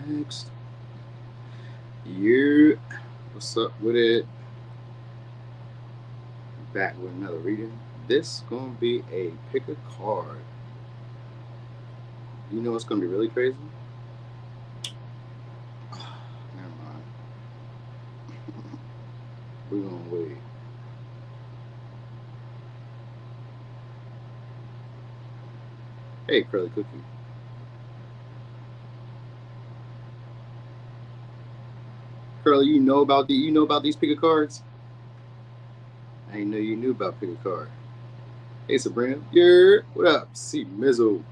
next. You, what's up with it? Back with another reading. This gonna be a pick a card. You know what's gonna be really crazy? Never mind. We're gonna wait. Hey, Curly Cookie. Curly, you know about these pick a cards? I didn't know you knew about pick a card. Hey, Sabrina. Yeah, what up? See Mizzle.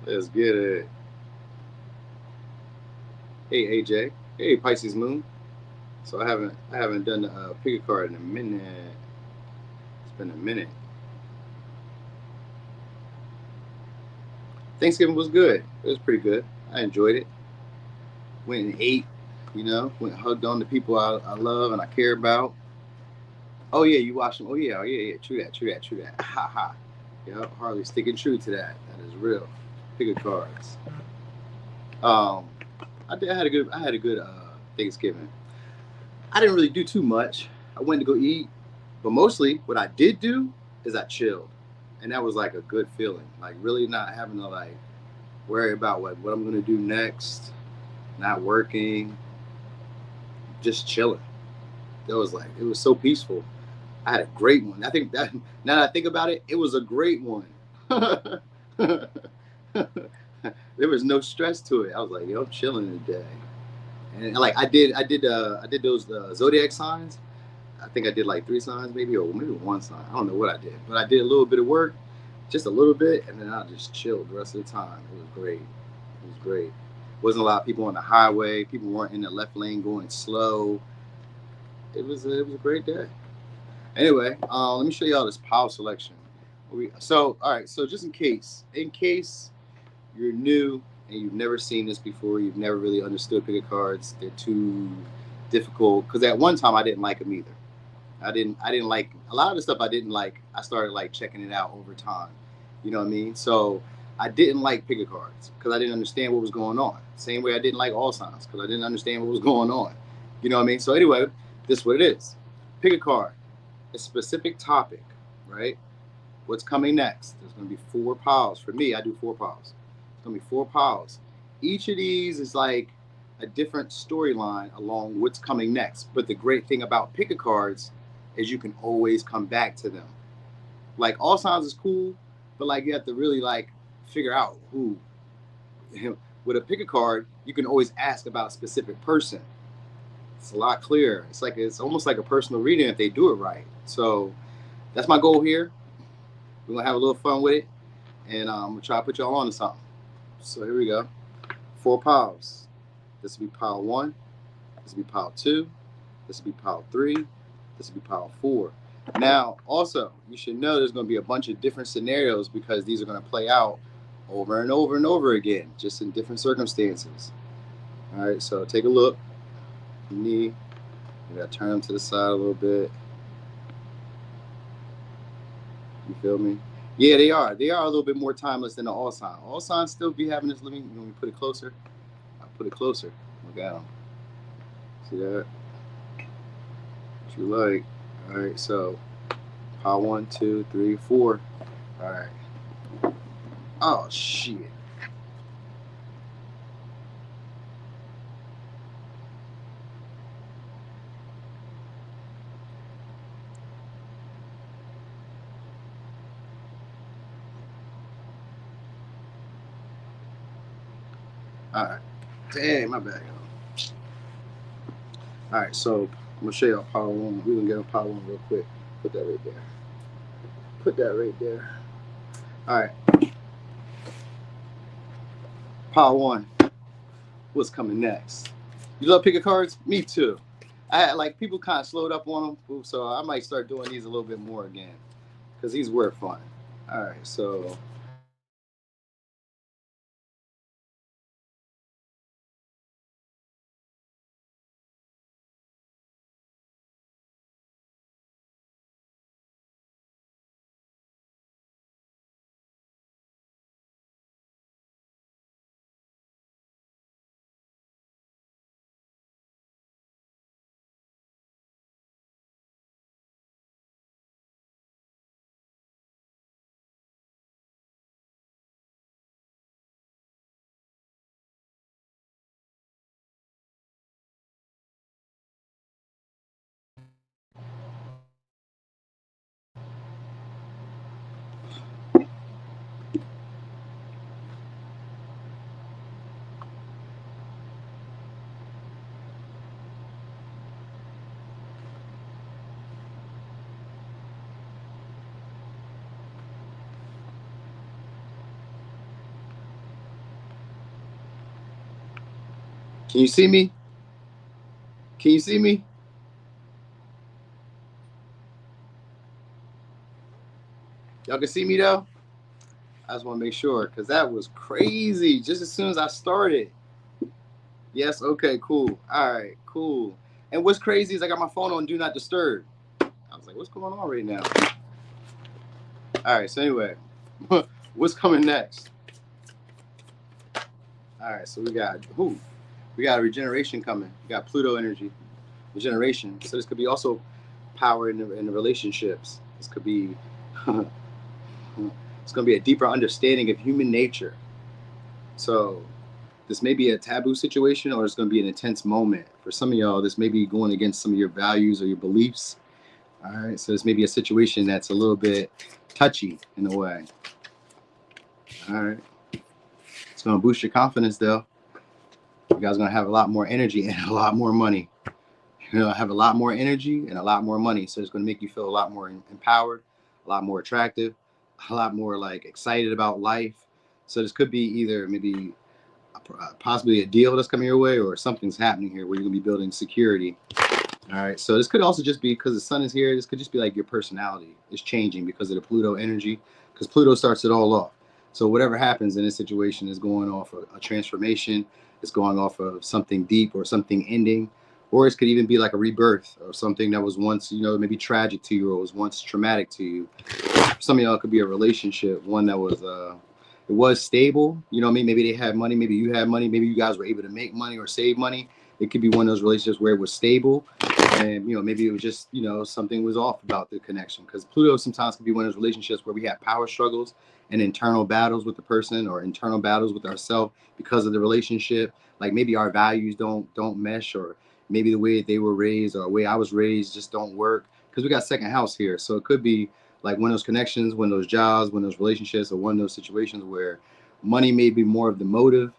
Let's get it. Hey, AJ. Hey, Pisces Moon. So I haven't done the pick a card in a minute. It's been a minute. Thanksgiving was good. It was pretty good. I enjoyed it. Went and ate. Went and hugged on the people I love and I care about. Oh yeah, you watched them. Oh yeah. True that. True that. True that. Ha ha. Yep, Harley sticking true to that. That is real. Pick a cards. Um, I had a good Thanksgiving. I didn't really do too much. I went to go eat, but mostly what I did do is I chilled, and that was like a good feeling. Like really not having to like worry about what I'm gonna do next, not working, just chilling. It was so peaceful. I had a great one. I think that now that I think about it, it was a great one. There was no stress to it. I was like, yo, I'm chilling today. And like I did those zodiac signs. I think I did like three signs maybe, or maybe one sign. I don't know what I did, but I did a little bit of work, just a little bit, and then I just chilled the rest of the time. It was great. It was great. Wasn't a lot of people on the highway. People weren't in the left lane going slow. It was a great day. Anyway, let me show y'all this power selection. All right. So just in case you're new and you've never seen this before, you've never really understood picket cards. They're too difficult because at one time I didn't like them either. I didn't like a lot of the stuff I didn't like. I started like checking it out over time. You know what I mean? So I didn't like picket cards because I didn't understand what was going on. Same way I didn't like all signs because I didn't understand what was going on. You know what I mean? So anyway, this is what it is. Pick a card, a specific topic, right? What's coming next? There's going to be four piles. For me, I do four piles. It's going to be four piles. Each of these is like a different storyline along what's coming next. But the great thing about pick a cards is you can always come back to them. Like all signs is cool, but like you have to really like figure out who. With a pick a card, you can always ask about a specific person. It's a lot clearer. It's almost like a personal reading if they do it right. So that's my goal here. We're gonna have a little fun with it, and I'm gonna try to put y'all on to something. So here we go. Four piles. This will be pile one. This will be pile two. This will be pile three. This will be pile four. Now, also, you should know there's going to be a bunch of different scenarios because these are going to play out over and over and over again, just in different circumstances. All right, so take a look. Knee. You got to turn them to the side a little bit. You feel me? Yeah, they are. They are a little bit more timeless than the all sign. All signs still be having this living. Let me put it closer. I'll put it closer. Look at them. See that? What you like? All right, so pile one, two, three, four. All right. Oh shit. All right. Dang, my bad. All right, so I'm gonna show y'all pile one. We're gonna get on pile one real quick. Put that right there. Put that right there. All right, pile one. What's coming next? You love picking cards? Me too. I had like people kind of slowed up on them, so I might start doing these a little bit more again because these were fun. All right, so Can you see me? Can you see me? Y'all can see me though? I just want to make sure because that was crazy just as soon as I started. Yes, okay, cool. All right, cool. And what's crazy is I got my phone on Do Not Disturb. I was like, what's going on right now? All right, so anyway, what's coming next? All right, so we got a regeneration coming. We got Pluto energy, regeneration. So this could be also power in the relationships. This could be it's going to be a deeper understanding of human nature. So this may be a taboo situation, or it's going to be an intense moment. For some of y'all, this may be going against some of your values or your beliefs. All right, so this may be a situation that's a little bit touchy in a way. All right, it's going to boost your confidence though. You guys are going to have a lot more energy and a lot more money. You're going to have a lot more energy and a lot more money. So it's going to make you feel a lot more empowered, a lot more attractive, a lot more like excited about life. So this could be either maybe possibly a deal that's coming your way, or something's happening here where you're going to be building security. All right, so this could also just be because the sun is here. This could just be like your personality is changing because of the Pluto energy, because Pluto starts it all off. So whatever happens in this situation is going off of a transformation. It's going off of something deep or something ending, or it could even be like a rebirth of something that was once, maybe tragic to you or was once traumatic to you. Some of y'all could be a relationship, one that was it was stable. You know what I mean? Maybe they had money, maybe you had money, maybe you guys were able to make money or save money. It could be one of those relationships where it was stable, and maybe it was just something was off about the connection, because Pluto sometimes can be one of those relationships where we have power struggles and internal battles with the person, or internal battles with ourselves because of the relationship. Like maybe our values don't mesh, or maybe the way they were raised or the way I was raised just don't work, because we got second house here. So it could be like one of those connections, one of those jobs, one of those relationships, or one of those situations where money may be more of the motive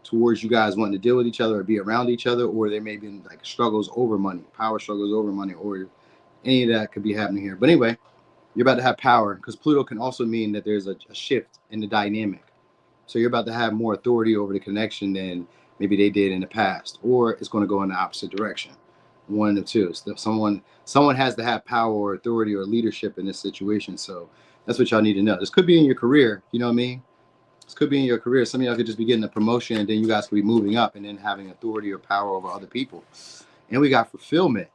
towards you guys wanting to deal with each other or be around each other, or there may be like struggles over money, power struggles over money, or any of that could be happening here. But anyway, you're about to have power, because Pluto can also mean that there's a shift in the dynamic. So you're about to have more authority over the connection than maybe they did in the past, or it's going to go in the opposite direction. One of the two. So someone has to have power or authority or leadership in this situation. So that's what y'all need to know. This could be in your career. You know what I mean? This could be in your career. Some of y'all could just be getting a promotion, and then you guys could be moving up and then having authority or power over other people. And we got fulfillment.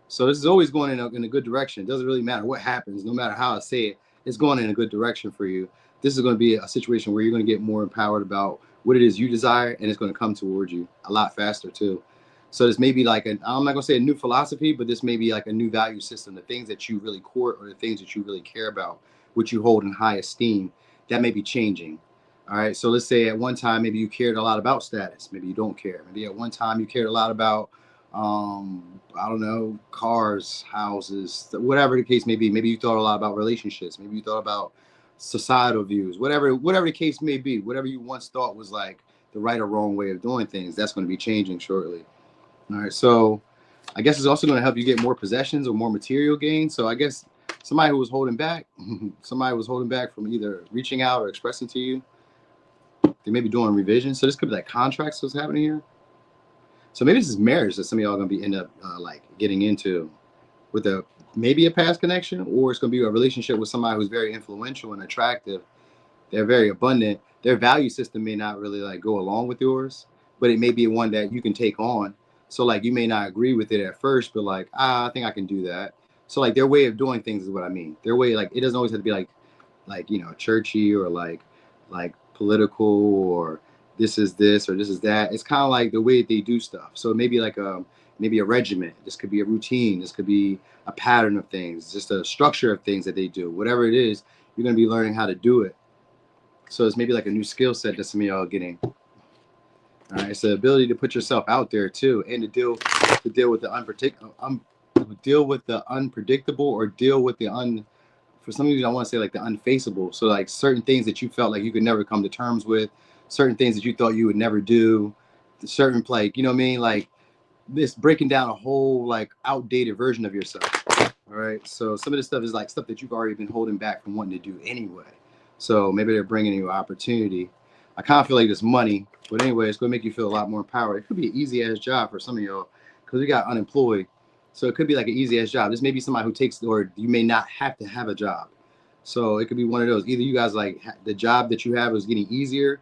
So this is always going in a good direction. It doesn't really matter what happens, no matter how I say it, it's going in a good direction for you. This is going to be a situation where you're going to get more empowered about what it is you desire, and it's going to come towards you a lot faster too. So this may be like I'm not going to say a new philosophy, but this may be like a new value system. The things that you really court, or the things that you really care about, which you hold in high esteem, that may be changing. All right. So let's say at one time, maybe you cared a lot about status. Maybe you don't care. Maybe at one time you cared a lot about, I don't know, cars, houses, whatever the case may be. Maybe you thought a lot about relationships. Maybe you thought about societal views, whatever the case may be, whatever you once thought was like the right or wrong way of doing things, that's going to be changing shortly. All right. So I guess it's also going to help you get more possessions or more material gain. So I guess somebody who was holding back, somebody was holding back from either reaching out or expressing to you, they may be doing revision. So this could be like contracts what's happening here. So maybe this is marriage that some of y'all are going to be end up like getting into with maybe a past connection, or it's going to be a relationship with somebody who's very influential and attractive. They're very abundant. Their value system may not really like go along with yours, but it may be one that you can take on. So like you may not agree with it at first, but like, I think I can do that. So like their way of doing things is what I mean. Their way, like it doesn't always have to be like churchy or like political, or this is this or this is that. It's kind of like the way they do stuff. So maybe like maybe a regiment. This could be a routine. This could be a pattern of things, just a structure of things that they do. Whatever it is, you're going to be learning how to do it. So it's maybe like a new skill set that some of y'all are getting. All right, it's the ability to put yourself out there too, and to deal with the unpredictable, or deal with the for some of you, I want to say like the unfaceable. So like certain things that you felt like you could never come to terms with, certain things that you thought you would never do, certain like, you know what I mean? Like this breaking down a whole like outdated version of yourself. All right. So some of this stuff is like stuff that you've already been holding back from wanting to do anyway. So maybe they're bringing you an opportunity. I kind of feel like this money, but anyway, it's going to make you feel a lot more empowered. It could be an easy ass job for some of y'all because we got unemployed. So it could be like an easy ass job. This may be somebody who takes, or you may not have to have a job. So it could be one of those. Either you guys like the job that you have is getting easier,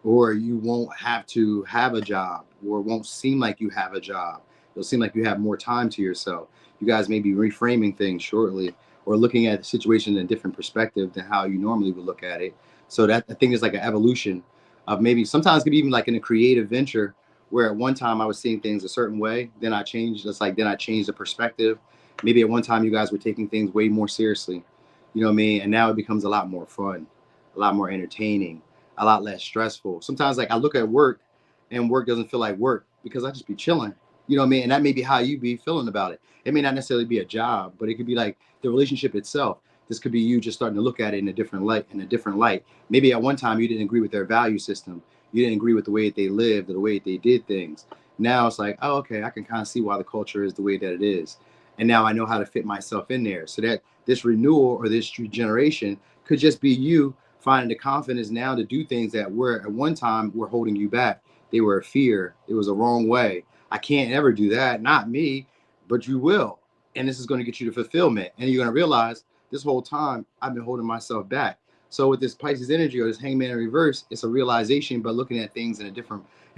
or you won't have to have a job, or it won't seem like you have a job. It'll seem like you have more time to yourself. You guys may be reframing things shortly, or looking at the situation in a different perspective than how you normally would look at it. So that I think is like an evolution of maybe sometimes it could be even like in a creative venture where at one time I was seeing things a certain way, then I changed. It's like then I changed the perspective. Maybe at one time you guys were taking things way more seriously, you know what I mean? And now it becomes a lot more fun, a lot more entertaining, a lot less stressful. Sometimes like I look at work and work doesn't feel like work because I just be chilling. You know what I mean? And that may be how you be feeling about it. It may not necessarily be a job, but it could be like the relationship itself. This could be you just starting to look at it in a different light, Maybe at one time you didn't agree with their value system. You didn't agree with the way that they lived or the way that they did things. Now it's like, oh, okay, I can kind of see why the culture is the way that it is. And now I know how to fit myself in there. So that this renewal or this regeneration could just be you finding the confidence now to do things that were at one time were holding you back. They were a fear. It was a wrong way. I can't ever do that. Not me, but you will. And this is going to get you to fulfillment. And you're going to realize this whole time I've been holding myself back. So with this Pisces energy or this hangman in reverse, it's a realization, but looking at things in a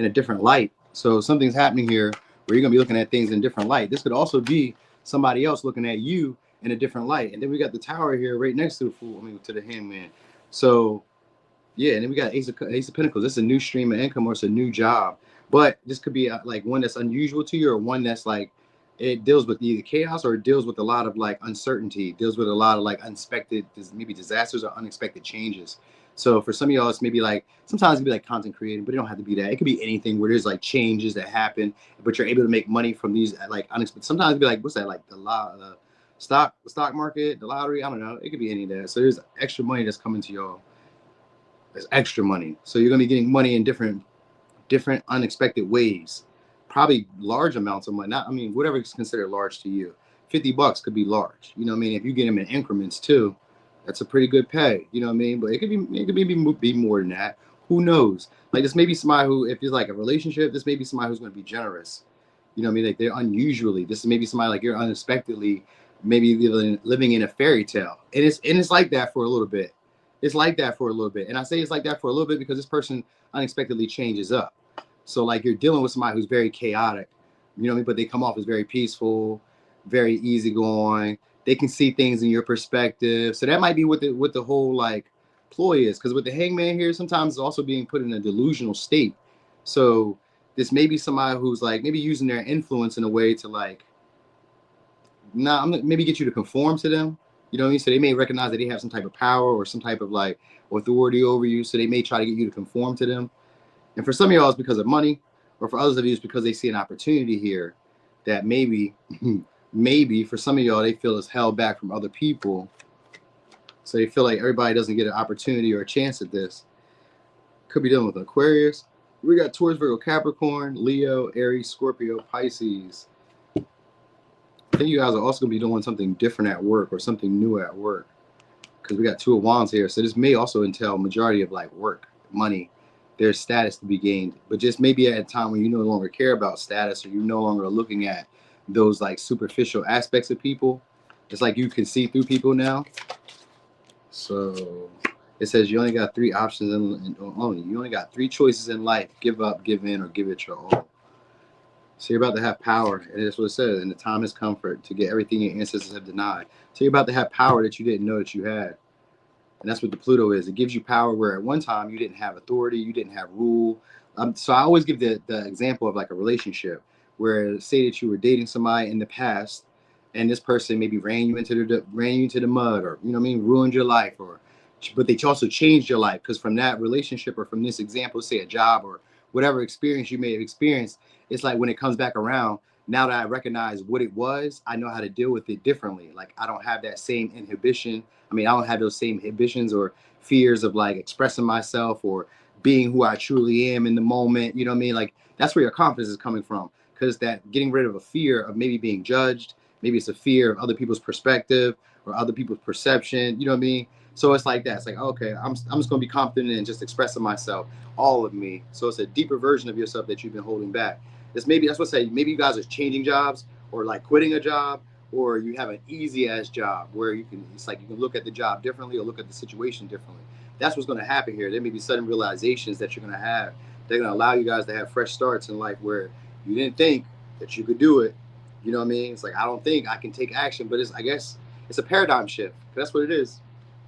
different light. So something's happening here where you're gonna be looking at things in a different light. This could also be somebody else looking at you in a different light. And then we got the tower here right next to the fool, to the hangman. So yeah, and then we got Ace of Pentacles. This is a new stream of income or it's a new job. But this could be like one that's unusual to you or one that's like it deals with either chaos or it deals with a lot of like uncertainty, deals with a lot of like unexpected, maybe disasters or unexpected changes. So for some of y'all, it's maybe like sometimes it can be like content creating, but it don't have to be that. It could be anything where there's like changes that happen, but you're able to make money from these like unexpected. Sometimes it'd be like, what's that, like the stock market, the lottery? I don't know. It could be any of that. So there's extra money that's coming to y'all. There's extra money. So you're gonna be getting money in different unexpected ways. Probably large amounts of money. Not, I mean, whatever is considered large to you. $50 could be large. You know what I mean? If you get them in increments too, that's a pretty good pay. You know what I mean? But it could be more than that. Who knows? Like this may be somebody who, if it's like a relationship, this may be somebody who's going to be generous. You know what I mean? Like they're unusually. This is maybe somebody like you're unexpectedly maybe living in a fairy tale, and it's like that for a little bit. It's like that for a little bit, and I say it's like that for a little bit because this person unexpectedly changes up. So like you're dealing with somebody who's very chaotic, you know what I mean? But they come off as very peaceful, very easygoing. They can see things in your perspective. So that might be what the whole like ploy is. Because with the hangman here, sometimes it's also being put in a delusional state. So this may be somebody who's like maybe using their influence in a way to like, maybe get you to conform to them. You know what I mean? So they may recognize that they have some type of power or some type of like authority over you. So they may try to get you to conform to them. And for some of y'all, it's because of money, or for others of you, it's because they see an opportunity here that maybe for some of y'all, they feel is held back from other people. So they feel like everybody doesn't get an opportunity or a chance at this. Could be dealing with Aquarius. We got Taurus, Virgo, Capricorn, Leo, Aries, Scorpio, Pisces. I think you guys are also going to be doing something different at work or something new at work because we got Two of Wands here. So this may also entail majority of like work, money. There's status to be gained, but just maybe at a time when you no longer care about status or you no longer are looking at those like superficial aspects of people. It's like you can see through people now. So it says you only got 3 options you only got 3 choices in life: give up, give in, or give it your all. So you're about to have power, and that's what it says. And the time is comfort to get everything your ancestors have denied. So you're about to have power that you didn't know that you had. And that's what the Pluto is. It gives you power where at one time you didn't have authority, you didn't have rule. So I always give the example of like a relationship where say that you were dating somebody in the past and this person maybe ran you into the mud, or you know what I mean, ruined your life, but they also changed your life because from that relationship or from this example, say a job or whatever experience you may have experienced, it's like when it comes back around, now that I recognize what it was, I know how to deal with it differently. Like I don't have that same inhibition. I mean, I don't have those same inhibitions or fears of like expressing myself or being who I truly am in the moment. You know what I mean? Like that's where your confidence is coming from, because that getting rid of a fear of maybe being judged, maybe it's a fear of other people's perspective or other people's perception. You know what I mean? So it's like that. It's like, okay, I'm just gonna be confident in just expressing myself, all of me. So it's a deeper version of yourself that you've been holding back. It's maybe that's what I say. Maybe you guys are changing jobs or like quitting a job, or you have an easy ass job where you can. It's like you can look at the job differently or look at the situation differently. That's what's gonna happen here. There may be sudden realizations that you're gonna have. They're gonna allow you guys to have fresh starts in life where you didn't think that you could do it. You know what I mean? It's like I don't think I can take action, but it's I guess it's a paradigm shift. That's what it is.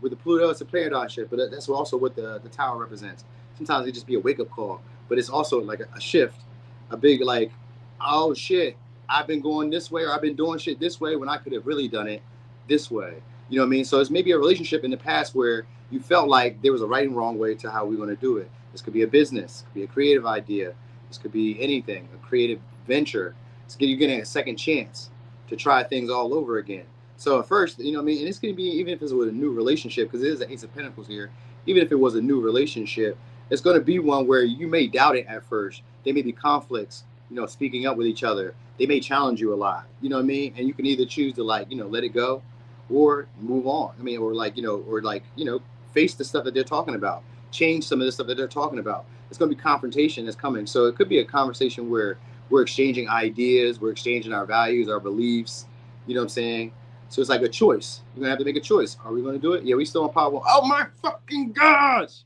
With the Pluto, it's a paradigm shift, but that's also what the tower represents. Sometimes it just be a wake up call, but it's also like a shift, a big like, oh shit, I've been going this way or I've been doing shit this way when I could have really done it this way. You know what I mean? So it's maybe a relationship in the past where you felt like there was a right and wrong way to how we're going to do it. This could be a business, it could be a creative idea, this could be anything, a creative venture. You're getting a second chance to try things all over again. So at first, you know what I mean? And it's going to be, even if it's with a new relationship, because it is the Ace of Pentacles here, even if it was a new relationship, it's going to be one where you may doubt it at first. There may be conflicts, you know, speaking up with each other. They may challenge you a lot, you know what I mean? And you can either choose to like, you know, let it go or move on. I mean, or like, you know, face the stuff that they're talking about, change some of the stuff that they're talking about. It's going to be confrontation that's coming. So it could be a conversation where we're exchanging ideas, we're exchanging our values, our beliefs, you know what I'm saying? So it's like a choice. You're going to have to make a choice. Are we going to do it? Yeah, we still on Power. Oh my fucking gosh.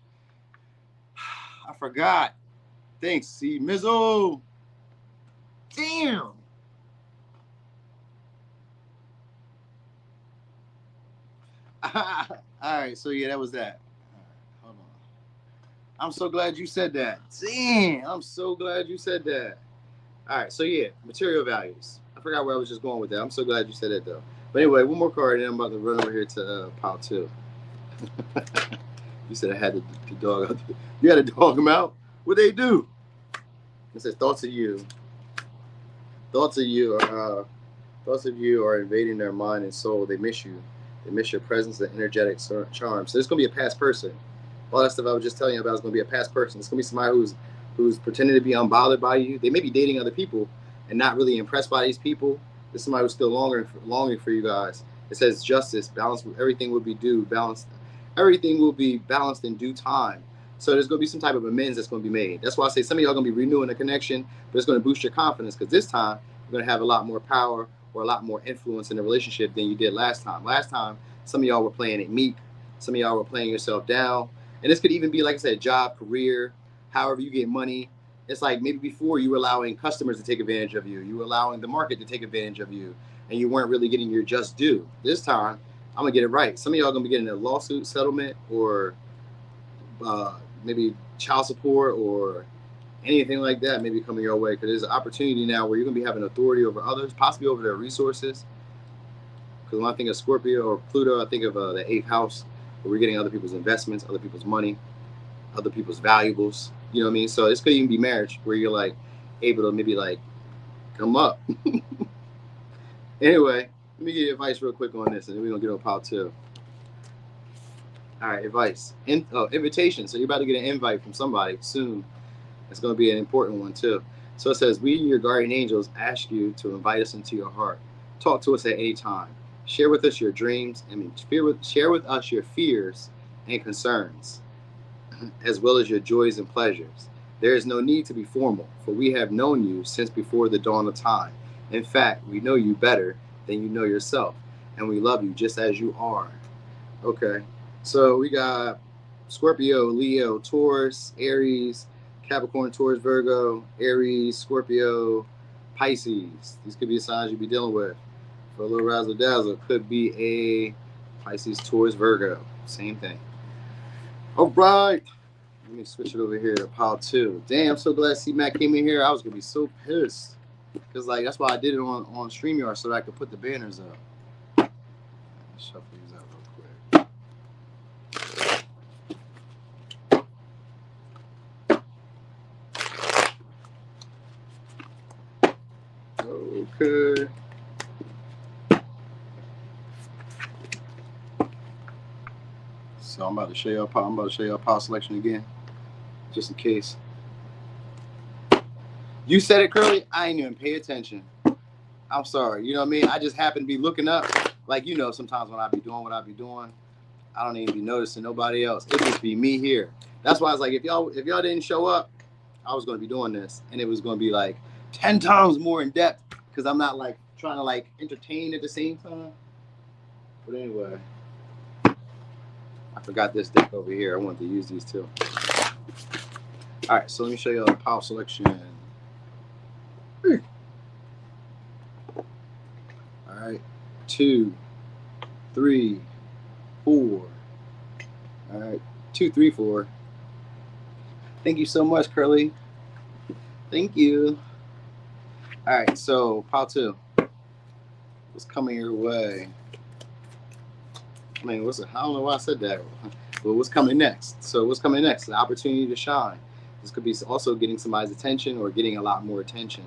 I forgot. Thanks, C. Mizzle. Damn. All right, so yeah, that was that. All right, hold on. I'm so glad you said that. Damn, I'm so glad you said that. All right, so yeah, material values. I forgot where I was just going with that. I'm so glad you said that though. But anyway, one more card, and then I'm about to run over here to pile two. You said I had the dog out. You had to dog them out. What they do? It says thoughts of you. Thoughts of you are invading their mind and soul. They miss you. They miss your presence and energetic charm. So there's gonna be a past person. All that stuff I was just telling you about is gonna be a past person. It's gonna be somebody who's pretending to be unbothered by you. They may be dating other people and not really impressed by these people. There's somebody who's still longing for you guys. It says justice, balance. Everything will be due, balanced. Everything will be balanced in due time. So there's going to be some type of amends that's going to be made. That's why I say some of y'all are going to be renewing the connection, but it's going to boost your confidence because this time you're going to have a lot more power or a lot more influence in the relationship than you did last time. Last time, some of y'all were playing it meek. Some of y'all were playing yourself down. And this could even be, like I said, job, career, however you get money. It's like maybe before you were allowing customers to take advantage of you. You were allowing the market to take advantage of you. And you weren't really getting your just due. This time, I'm going to get it right. Some of y'all are going to be getting a lawsuit settlement or maybe child support or anything like that maybe coming your way, because there's an opportunity now where you're going to be having authority over others, possibly over their resources. Because when I think of Scorpio or Pluto, I think of the 8th house, where we're getting other people's investments, other people's money, other people's valuables. You know what I mean? So this could even be marriage, where you're like able to maybe like come up. Anyway, let me give you advice real quick on this, and then we're going to get on pile two. All right, advice. Invitation. So you're about to get an invite from somebody soon. It's going to be an important one too. So it says, we, your guardian angels, ask you to invite us into your heart. Talk to us at any time. Share with us your dreams. Share with us your fears and concerns, as well as your joys and pleasures. There is no need to be formal, for we have known you since before the dawn of time. In fact, we know you better than you know yourself, and we love you just as you are. Okay, so we got Scorpio, Leo, Taurus, Aries, Capricorn, Taurus, Virgo, Aries, Scorpio, Pisces. These could be the signs you'll be dealing with. For a little razzle dazzle, could be a Pisces, Taurus, Virgo. Same thing. All right. Let me switch it over here to pile two. Damn, I'm so glad C-Mac came in here. I was going to be so pissed. Because, like, that's why I did it on StreamYard so that I could put the banners up. Shuffle these out real quick. Okay. So I'm about to show y'all power selection again, just in case. You said it, Curly. I ain't even pay attention. I'm sorry. You know what I mean? I just happen to be looking up. Like, you know, sometimes when I be doing what I be doing, I don't even be noticing nobody else. It just be me here. That's why I was like, if y'all didn't show up, I was going to be doing this, and it was going to be like 10 times more in depth because I'm not like trying to like entertain at the same time. But anyway, I forgot this deck over here. I wanted to use these too. All right, so let me show you a power selection. All right, 2, 3, 4. All right, 2, 3, 4. Thank you so much, Curly. Thank you. All right, so pile 2. What's coming your way? I mean, I don't know why I said that. But what's coming next? So what's coming next? The opportunity to shine. This could be also getting somebody's attention or getting a lot more attention.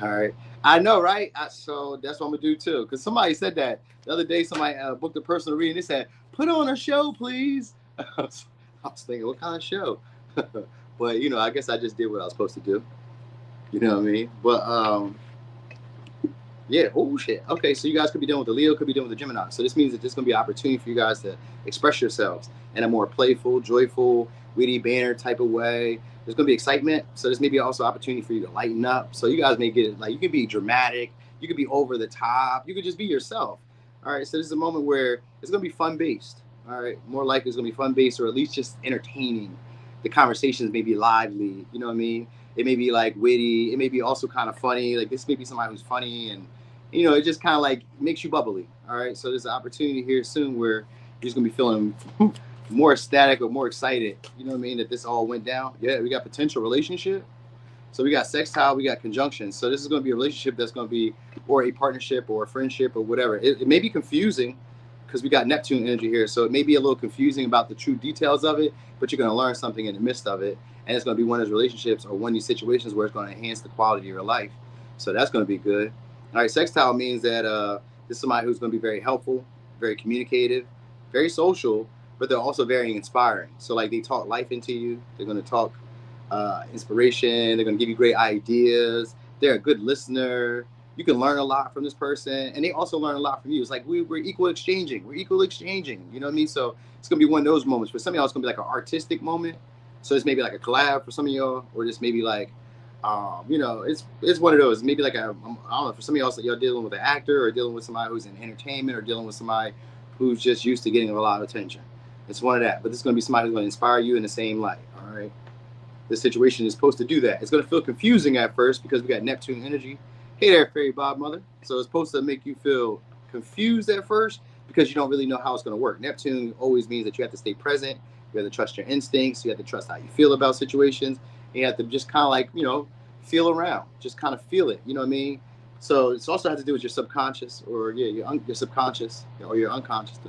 All right. I know, right? So that's what I'm going to do too. Because somebody said that the other day. Somebody booked a personal reading. They said, put on a show, please. I was thinking, what kind of show? But, you know, I guess I just did what I was supposed to do. You know what I mean? But, yeah. Oh, shit. Okay. So you guys could be dealing with the Leo, could be dealing with the Gemini. So this means that there's going to be an opportunity for you guys to express yourselves in a more playful, joyful, witty banner type of way. There's going to be excitement. So there's maybe also opportunity for you to lighten up. So you guys may get like, you can be dramatic. You could be over the top. You could just be yourself. All right. So this is a moment where it's going to be fun based. All right. More likely it's going to be fun based or at least just entertaining. The conversations may be lively. You know what I mean? It may be like witty. It may be also kind of funny. Like this may be somebody who's funny and, you know, it just kind of like makes you bubbly. All right. So there's an opportunity here soon where you're just going to be feeling more ecstatic or more excited. You know what I mean? That this all went down. Yeah. We got potential relationship. So we got sextile, we got conjunction. So this is going to be a relationship that's going to be, or a partnership or a friendship or whatever. It may be confusing because we got Neptune energy here. So it may be a little confusing about the true details of it, but you're going to learn something in the midst of it. And it's going to be one of those relationships or one of these situations where it's going to enhance the quality of your life. So that's going to be good. All right, sextile means that this is somebody who's going to be very helpful, very communicative, very social, but they're also very inspiring. So like they talk life into you. They're going to talk inspiration. They're going to give you great ideas. They're a good listener. You can learn a lot from this person, and they also learn a lot from you. It's like we're equal exchanging. We're equal exchanging. You know what I mean? So it's going to be one of those moments. For some of y'all, it's going to be like an artistic moment. So it's maybe like a collab for some of y'all, or just maybe like, you know, it's one of those. Maybe like I don't know. For some of y'all, so y'all dealing with an actor, or dealing with somebody who's in entertainment, or dealing with somebody who's just used to getting a lot of attention. It's one of that. But this is going to be somebody who's going to inspire you in the same light. All right. This situation is supposed to do that. It's going to feel confusing at first because we got Neptune energy. Hey there, fairy godmother. So it's supposed to make you feel confused at first because you don't really know how it's going to work. Neptune always means that you have to stay present. You have to trust your instincts. You have to trust how you feel about situations. And you have to just kind of like, you know, feel around. Just kind of feel it. You know what I mean? So it's also has to do with your subconscious or, yeah, your subconscious or your unconscious.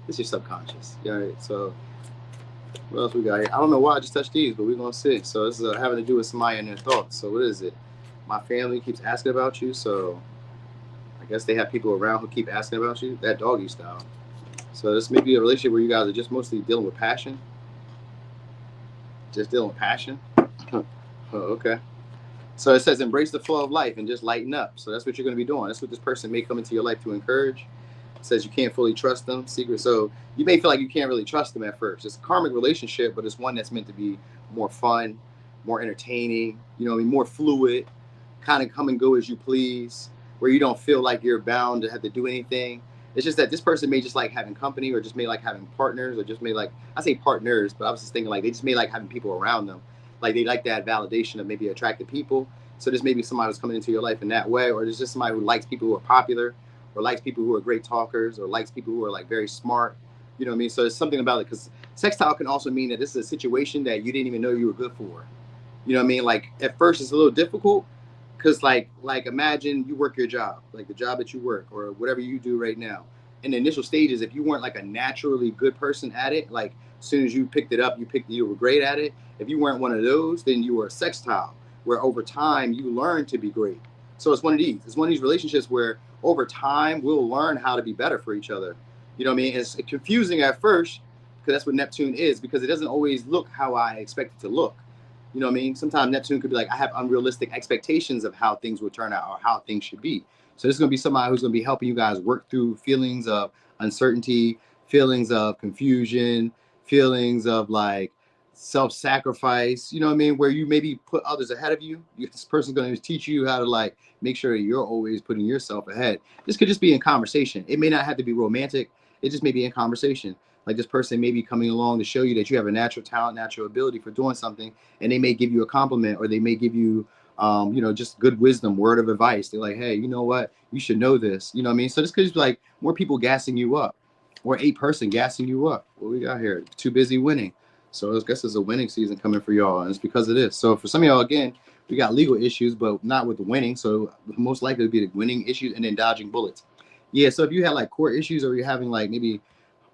It's your subconscious. Yeah, right? So what else we got here? I don't know why I just touched these, but we're going to see. So this is having to do with somebody and their thoughts. So what is it? My family keeps asking about you, so I guess they have people around who keep asking about you. That doggy style. So this may be a relationship where you guys are just mostly dealing with passion. Just dealing with passion. Oh, okay. So it says embrace the flow of life and just lighten up. So that's what you're going to be doing. That's what this person may come into your life to encourage. It says you can't fully trust them. Secret. So you may feel like you can't really trust them at first. It's a karmic relationship, but it's one that's meant to be more fun, more entertaining, you know, more fluid. Kind of come and go as you please, where you don't feel like you're bound to have to do anything. It's just that this person may just like having company or just may like having partners or just may like, I say partners, but I was just thinking like they just may like having people around them. Like they like that validation of maybe attractive people. So this may be somebody who's coming into your life in that way, or there's just somebody who likes people who are popular or likes people who are great talkers or likes people who are like very smart. You know what I mean? So there's something about it because sextile can also mean that this is a situation that you didn't even know you were good for. You know what I mean? Like at first it's a little difficult. Because like imagine you work your job, like the job that you work or whatever you do right now. In the initial stages, if you weren't like a naturally good person at it, like as soon as you picked it up, you were great at it. If you weren't one of those, then you were a sextile, where over time you learn to be great. So it's one of these. It's one of these relationships where over time we'll learn how to be better for each other. You know what I mean? It's confusing at first because that's what Neptune is, because it doesn't always look how I expect it to look. You know what I mean? Sometimes Neptune could be like, I have unrealistic expectations of how things will turn out or how things should be. So this is going to be somebody who's going to be helping you guys work through feelings of uncertainty, feelings of confusion, feelings of like self-sacrifice, you know what I mean, where you maybe put others ahead of you. This person's going to teach you how to like make sure you're always putting yourself ahead. This could just be in conversation. It may not have to be romantic. It just may be in conversation. Like this person may be coming along to show you that you have a natural talent, natural ability for doing something, and they may give you a compliment, or they may give you just good wisdom, word of advice. They're like, hey, you know what? You should know this. You know what I mean? So this could just be like more people gassing you up, or a person gassing you up. What we got here? Too busy winning. So I guess it's a winning season coming for y'all, and it's because of this. So for some of y'all, again, we got legal issues, but not with the winning. So most likely to be the winning issues and then dodging bullets. Yeah. So if you had like court issues, or you're having like maybe,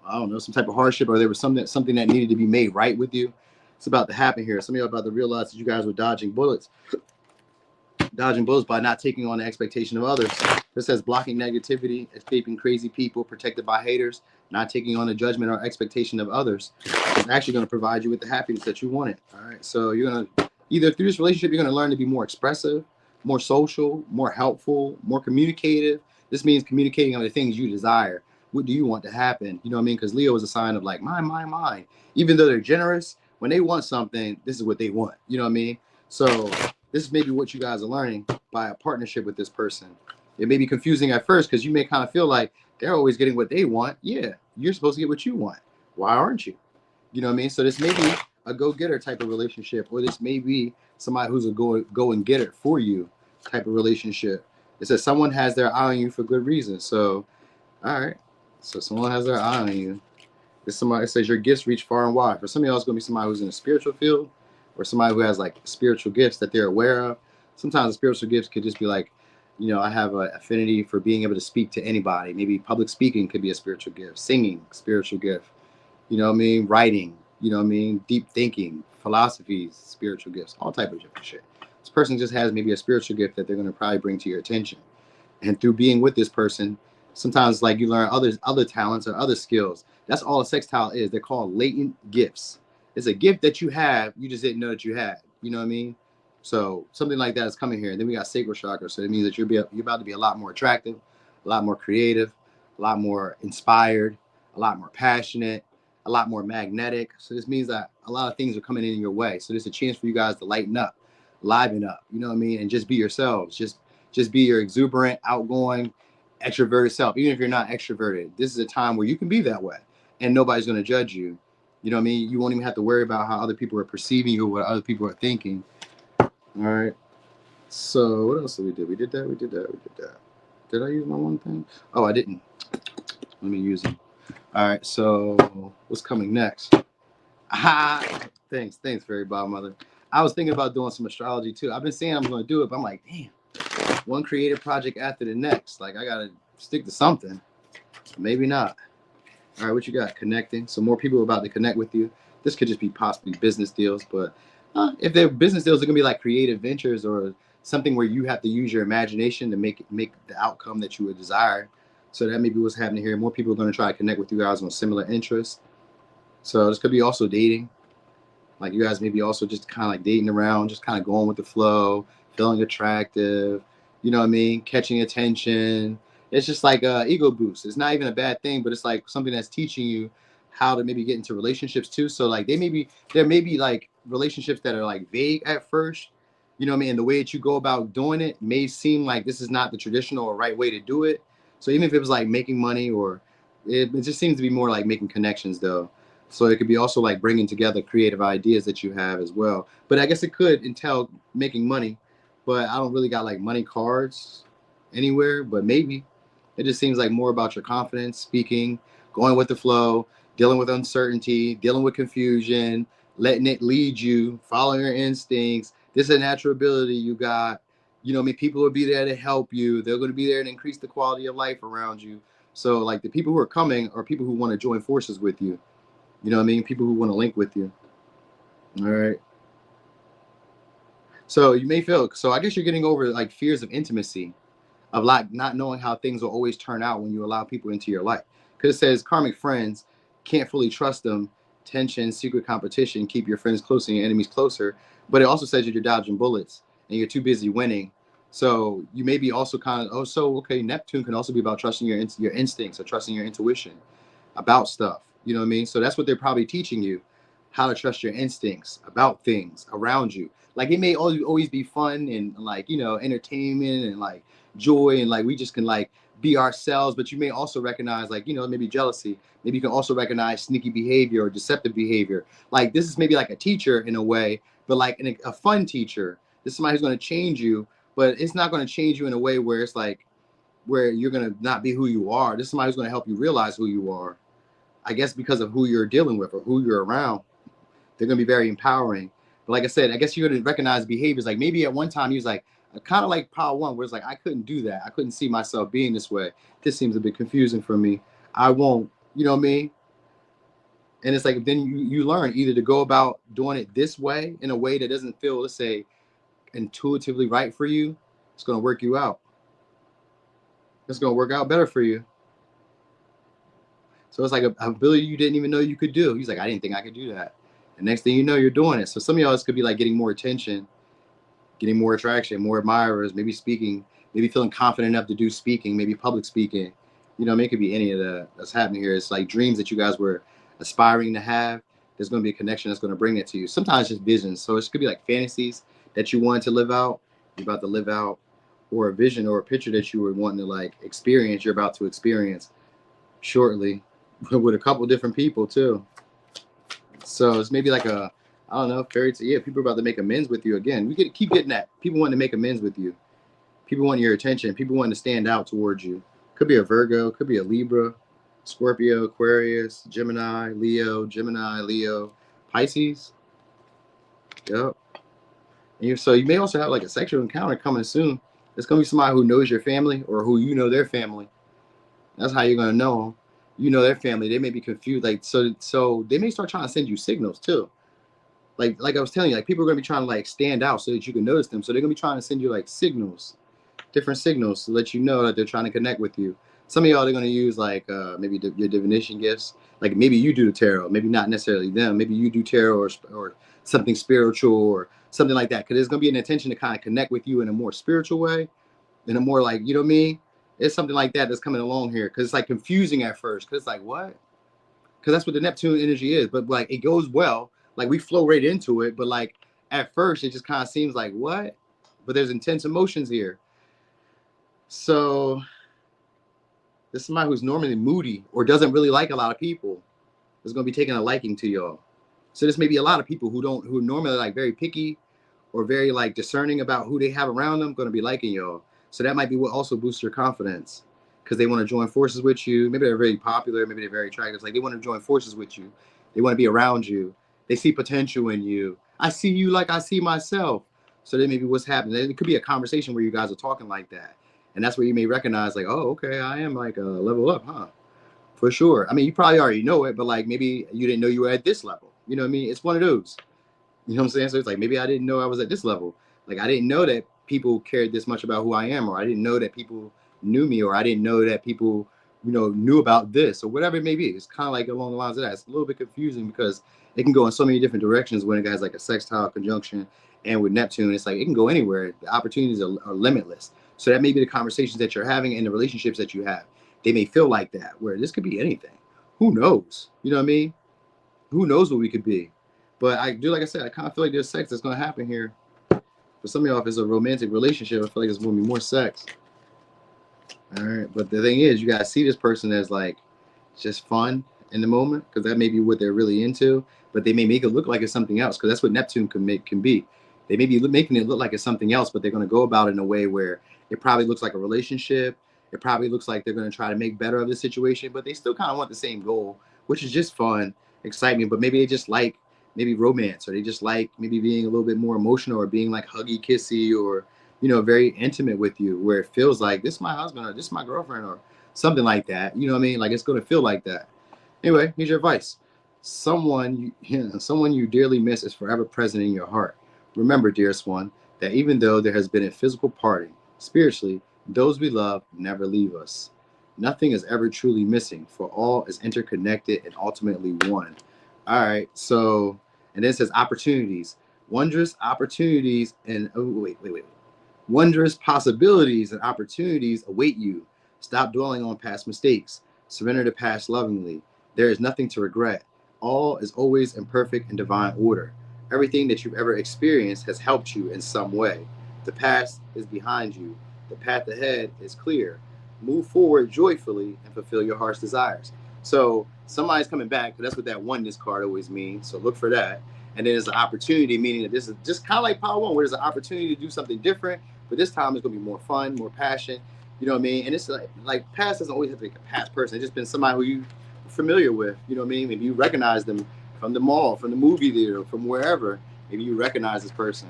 I don't know, some type of hardship, or there was something that needed to be made right with you, it's about to happen here. Some of y'all about to realize that you guys were dodging bullets by not taking on the expectation of others. This says blocking negativity, escaping crazy people, protected by haters, not taking on the judgment or expectation of others. It's actually going to provide you with the happiness that you wanted. All right. So you're going to either through this relationship, you're going to learn to be more expressive, more social, more helpful, more communicative. This means communicating on the things you desire. What do you want to happen? You know what I mean? Because Leo is a sign of like mine. Even though they're generous, when they want something, this is what they want. You know what I mean? So this is maybe what you guys are learning by a partnership with this person. It may be confusing at first because you may kind of feel like they're always getting what they want. Yeah, you're supposed to get what you want. Why aren't you? You know what I mean? So this may be a go-getter type of relationship, or this may be somebody who's a go and get it for you type of relationship. It says someone has their eye on you for good reason. So, all right. So someone has their eye on you. It's somebody. It says your gifts reach far and wide. For some of y'all, it's going to be somebody who's in a spiritual field, or somebody who has like spiritual gifts that they're aware of. Sometimes the spiritual gifts could just be like, I have an affinity for being able to speak to anybody. Maybe public speaking could be a spiritual gift. Singing, spiritual gift. You know what I mean? Writing, you know what I mean? Deep thinking, philosophies, spiritual gifts, all type of different shit. This person just has maybe a spiritual gift that they're going to probably bring to your attention. And through being with this person, sometimes like you learn other talents or other skills. That's all a sextile is. They're called latent gifts. It's a gift that you have, you just didn't know that you had. You know what I mean? So something like that is coming here. And then we got sacral chakra. So it means that you're about to be a lot more attractive, a lot more creative, a lot more inspired, a lot more passionate, a lot more magnetic. So this means that a lot of things are coming in your way. So there's a chance for you guys to lighten up, liven up, you know what I mean? And just be yourselves. Just be your exuberant, outgoing, extroverted self. Even if you're not extroverted, this is a time where you can be that way and nobody's going to judge you. You know what I mean? You won't even have to worry about how other people are perceiving you or what other people are thinking. All right. So what else did we do? We did that. Did I use my one thing? Oh, I didn't. Let me use them. All right. So what's coming next? Thanks, Fairy Godmother. I was thinking about doing some astrology too. I've been saying I'm going to do it, but I'm like, damn, one creative project after the next. Like I got to stick to something. Maybe not. All right, what you got? Connecting. So more people are about to connect with you. This could just be possibly business deals, but if they're business deals, they're gonna be like creative ventures or something where you have to use your imagination to make the outcome that you would desire. So that may be what's happening here. More people are going to try to connect with you guys on similar interests. So this could be also dating. Like you guys may be also just kind of like dating around, just kind of going with the flow, feeling attractive, you know what I mean? Catching attention. It's just like a ego boost. It's not even a bad thing, but it's like something that's teaching you how to maybe get into relationships too. So like there may be like relationships that are like vague at first, you know what I mean? And the way that you go about doing it may seem like this is not the traditional or right way to do it. So even if it was like making money or it just seems to be more like making connections though. So it could be also like bringing together creative ideas that you have as well. But I guess it could entail making money, but I don't really got like money cards anywhere, but maybe. It just seems like more about your confidence, speaking, going with the flow, dealing with uncertainty, dealing with confusion, letting it lead you, following your instincts. This is a natural ability you got. You know what I mean? People will be there to help you. They're going to be there to increase the quality of life around you. So like the people who are coming are people who want to join forces with you. You know what I mean? People who want to link with you. All right. So you may feel, so I guess you're getting over like fears of intimacy, of like not knowing how things will always turn out when you allow people into your life. Because it says karmic friends, can't fully trust them. Tension, secret competition, keep your friends close and your enemies closer. But it also says that you're dodging bullets and you're too busy winning. So you may be also kind of, okay, Neptune can also be about trusting your instincts or trusting your intuition. about stuff. You know what I mean? So that's what they're probably teaching you, how to trust your instincts about things around you. Like it may always be fun and like, entertainment and like joy and like we just can like be ourselves, but you may also recognize like, maybe jealousy. Maybe you can also recognize sneaky behavior or deceptive behavior. Like this is maybe like a teacher in a way, but like a fun teacher. This is somebody who's going to change you, but it's not going to change you in a way where it's like where you're going to not be who you are. This is somebody who's going to help you realize who you are. I guess because of who you're dealing with or who you're around, they're going to be very empowering. But like I said, I guess you're going to recognize behaviors. Like maybe at one time he was like, kind of like Power One, where it's like, I couldn't do that. I couldn't see myself being this way. This seems a bit confusing for me. I won't, you know what I mean? And it's like, then you learn either to go about doing it this way in a way that doesn't feel, let's say, intuitively right for you. It's going to work you out. It's going to work out better for you. So it's like a ability you didn't even know you could do. He's like, I didn't think I could do that. And next thing you know, you're doing it. So some of y'all, this could be like getting more attention, getting more attraction, more admirers, maybe speaking, maybe feeling confident enough to do speaking, maybe public speaking. You know, I mean, it could be any of that that's happening here. It's like dreams that you guys were aspiring to have. There's going to be a connection that's going to bring it to you. Sometimes just visions. So it could be like fantasies that you wanted to live out, you're about to live out, or a vision or a picture that you were wanting to like experience, you're about to experience shortly with a couple different people too. So it's maybe like a, I don't know, fairy tale. Yeah, people are about to make amends with you again. We could keep getting that. People want to make amends with you. People want your attention. People want to stand out towards you. Could be a Virgo, could be a Libra, Scorpio, Aquarius, Gemini, Leo, Pisces. Yep. So you may also have like a sexual encounter coming soon. It's going to be somebody who knows your family or who you know their family. That's how you're going to know them. You know their family. They may be confused. Like, so they may start trying to send you signals too. Like I was telling you, like people are going to be trying to like stand out so that you can notice them. So they're going to be trying to send you like signals, different signals to let you know that they're trying to connect with you. Some of y'all, they're going to use like maybe your divination gifts. Like maybe you do the tarot, maybe not necessarily them. Maybe you do tarot or something spiritual or something like that. Because there's going to be an intention to kind of connect with you in a more spiritual way, in a more like, you know what I mean? It's something like that that's coming along here. Because it's like confusing at first. Because it's like, what? Because that's what the Neptune energy is. But like it goes well. Like we flow right into it. But like at first, it just kind of seems like, what? But there's intense emotions here. So this is somebody who's normally moody or doesn't really like a lot of people is going to be taking a liking to y'all. So this may be a lot of people who are normally like very picky or very like discerning about who they have around them going to be liking y'all. So that might be what also boosts your confidence because they want to join forces with you. Maybe they're very popular. Maybe they're very attractive. Like they want to join forces with you. They want to be around you. They see potential in you. I see you like I see myself. So that may be what's happening. It could be a conversation where you guys are talking like that. And that's where you may recognize like, oh, okay, I am like a level up, huh? For sure. I mean, you probably already know it, but like maybe you didn't know you were at this level. You know what I mean? It's one of those. You know what I'm saying? So it's like, maybe I didn't know I was at this level. Like, I didn't know that people cared this much about who I am, or I didn't know that people knew me, or I didn't know that people, knew about this, or whatever it may be. It's kind of like along the lines of that. It's a little bit confusing because it can go in so many different directions when it has like a sextile conjunction. And with Neptune, it's like it can go anywhere. The opportunities are limitless. So that may be the conversations that you're having and the relationships that you have. They may feel like that, where this could be anything. Who knows? You know what I mean? Who knows what we could be? But I do, like I said, I kind of feel like there's sex that's going to happen here. For some of y'all, if it's a romantic relationship, I feel like it's going to be more sex. All right. But the thing is, you got to see this person as like just fun in the moment because that may be what they're really into. But they may make it look like it's something else because that's what Neptune can be. They may be making it look like it's something else, but they're going to go about it in a way where it probably looks like a relationship. It probably looks like they're going to try to make better of the situation, but they still kind of want the same goal, which is just fun, excitement. But maybe they just like maybe romance, or they just like maybe being a little bit more emotional, or being like huggy, kissy, or very intimate with you, where it feels like this is my husband, or this is my girlfriend, or something like that. You know what I mean? Like it's going to feel like that. Anyway, here's your advice. Someone you dearly miss is forever present in your heart. Remember, dearest one, that even though there has been a physical parting, spiritually, those we love never leave us. Nothing is ever truly missing, for all is interconnected and ultimately one. All right, so, and then it says opportunities. Wondrous opportunities and, oh, wait. Wondrous possibilities and opportunities await you. Stop dwelling on past mistakes. Surrender the past lovingly. There is nothing to regret. All is always in perfect and divine order. Everything that you've ever experienced has helped you in some way. The past is behind you. The path ahead is clear. Move forward joyfully and fulfill your heart's desires. So somebody's coming back. That's what that oneness card always means. So look for that. And then there's an opportunity, meaning that this is just kind of like Power One, where there's an opportunity to do something different. But this time it's going to be more fun, more passion. You know what I mean? And it's like past doesn't always have to be a past person. It's just been somebody who you familiar with. You know what I mean? Maybe you recognize them from the mall, from the movie theater, from wherever. Maybe you recognize this person.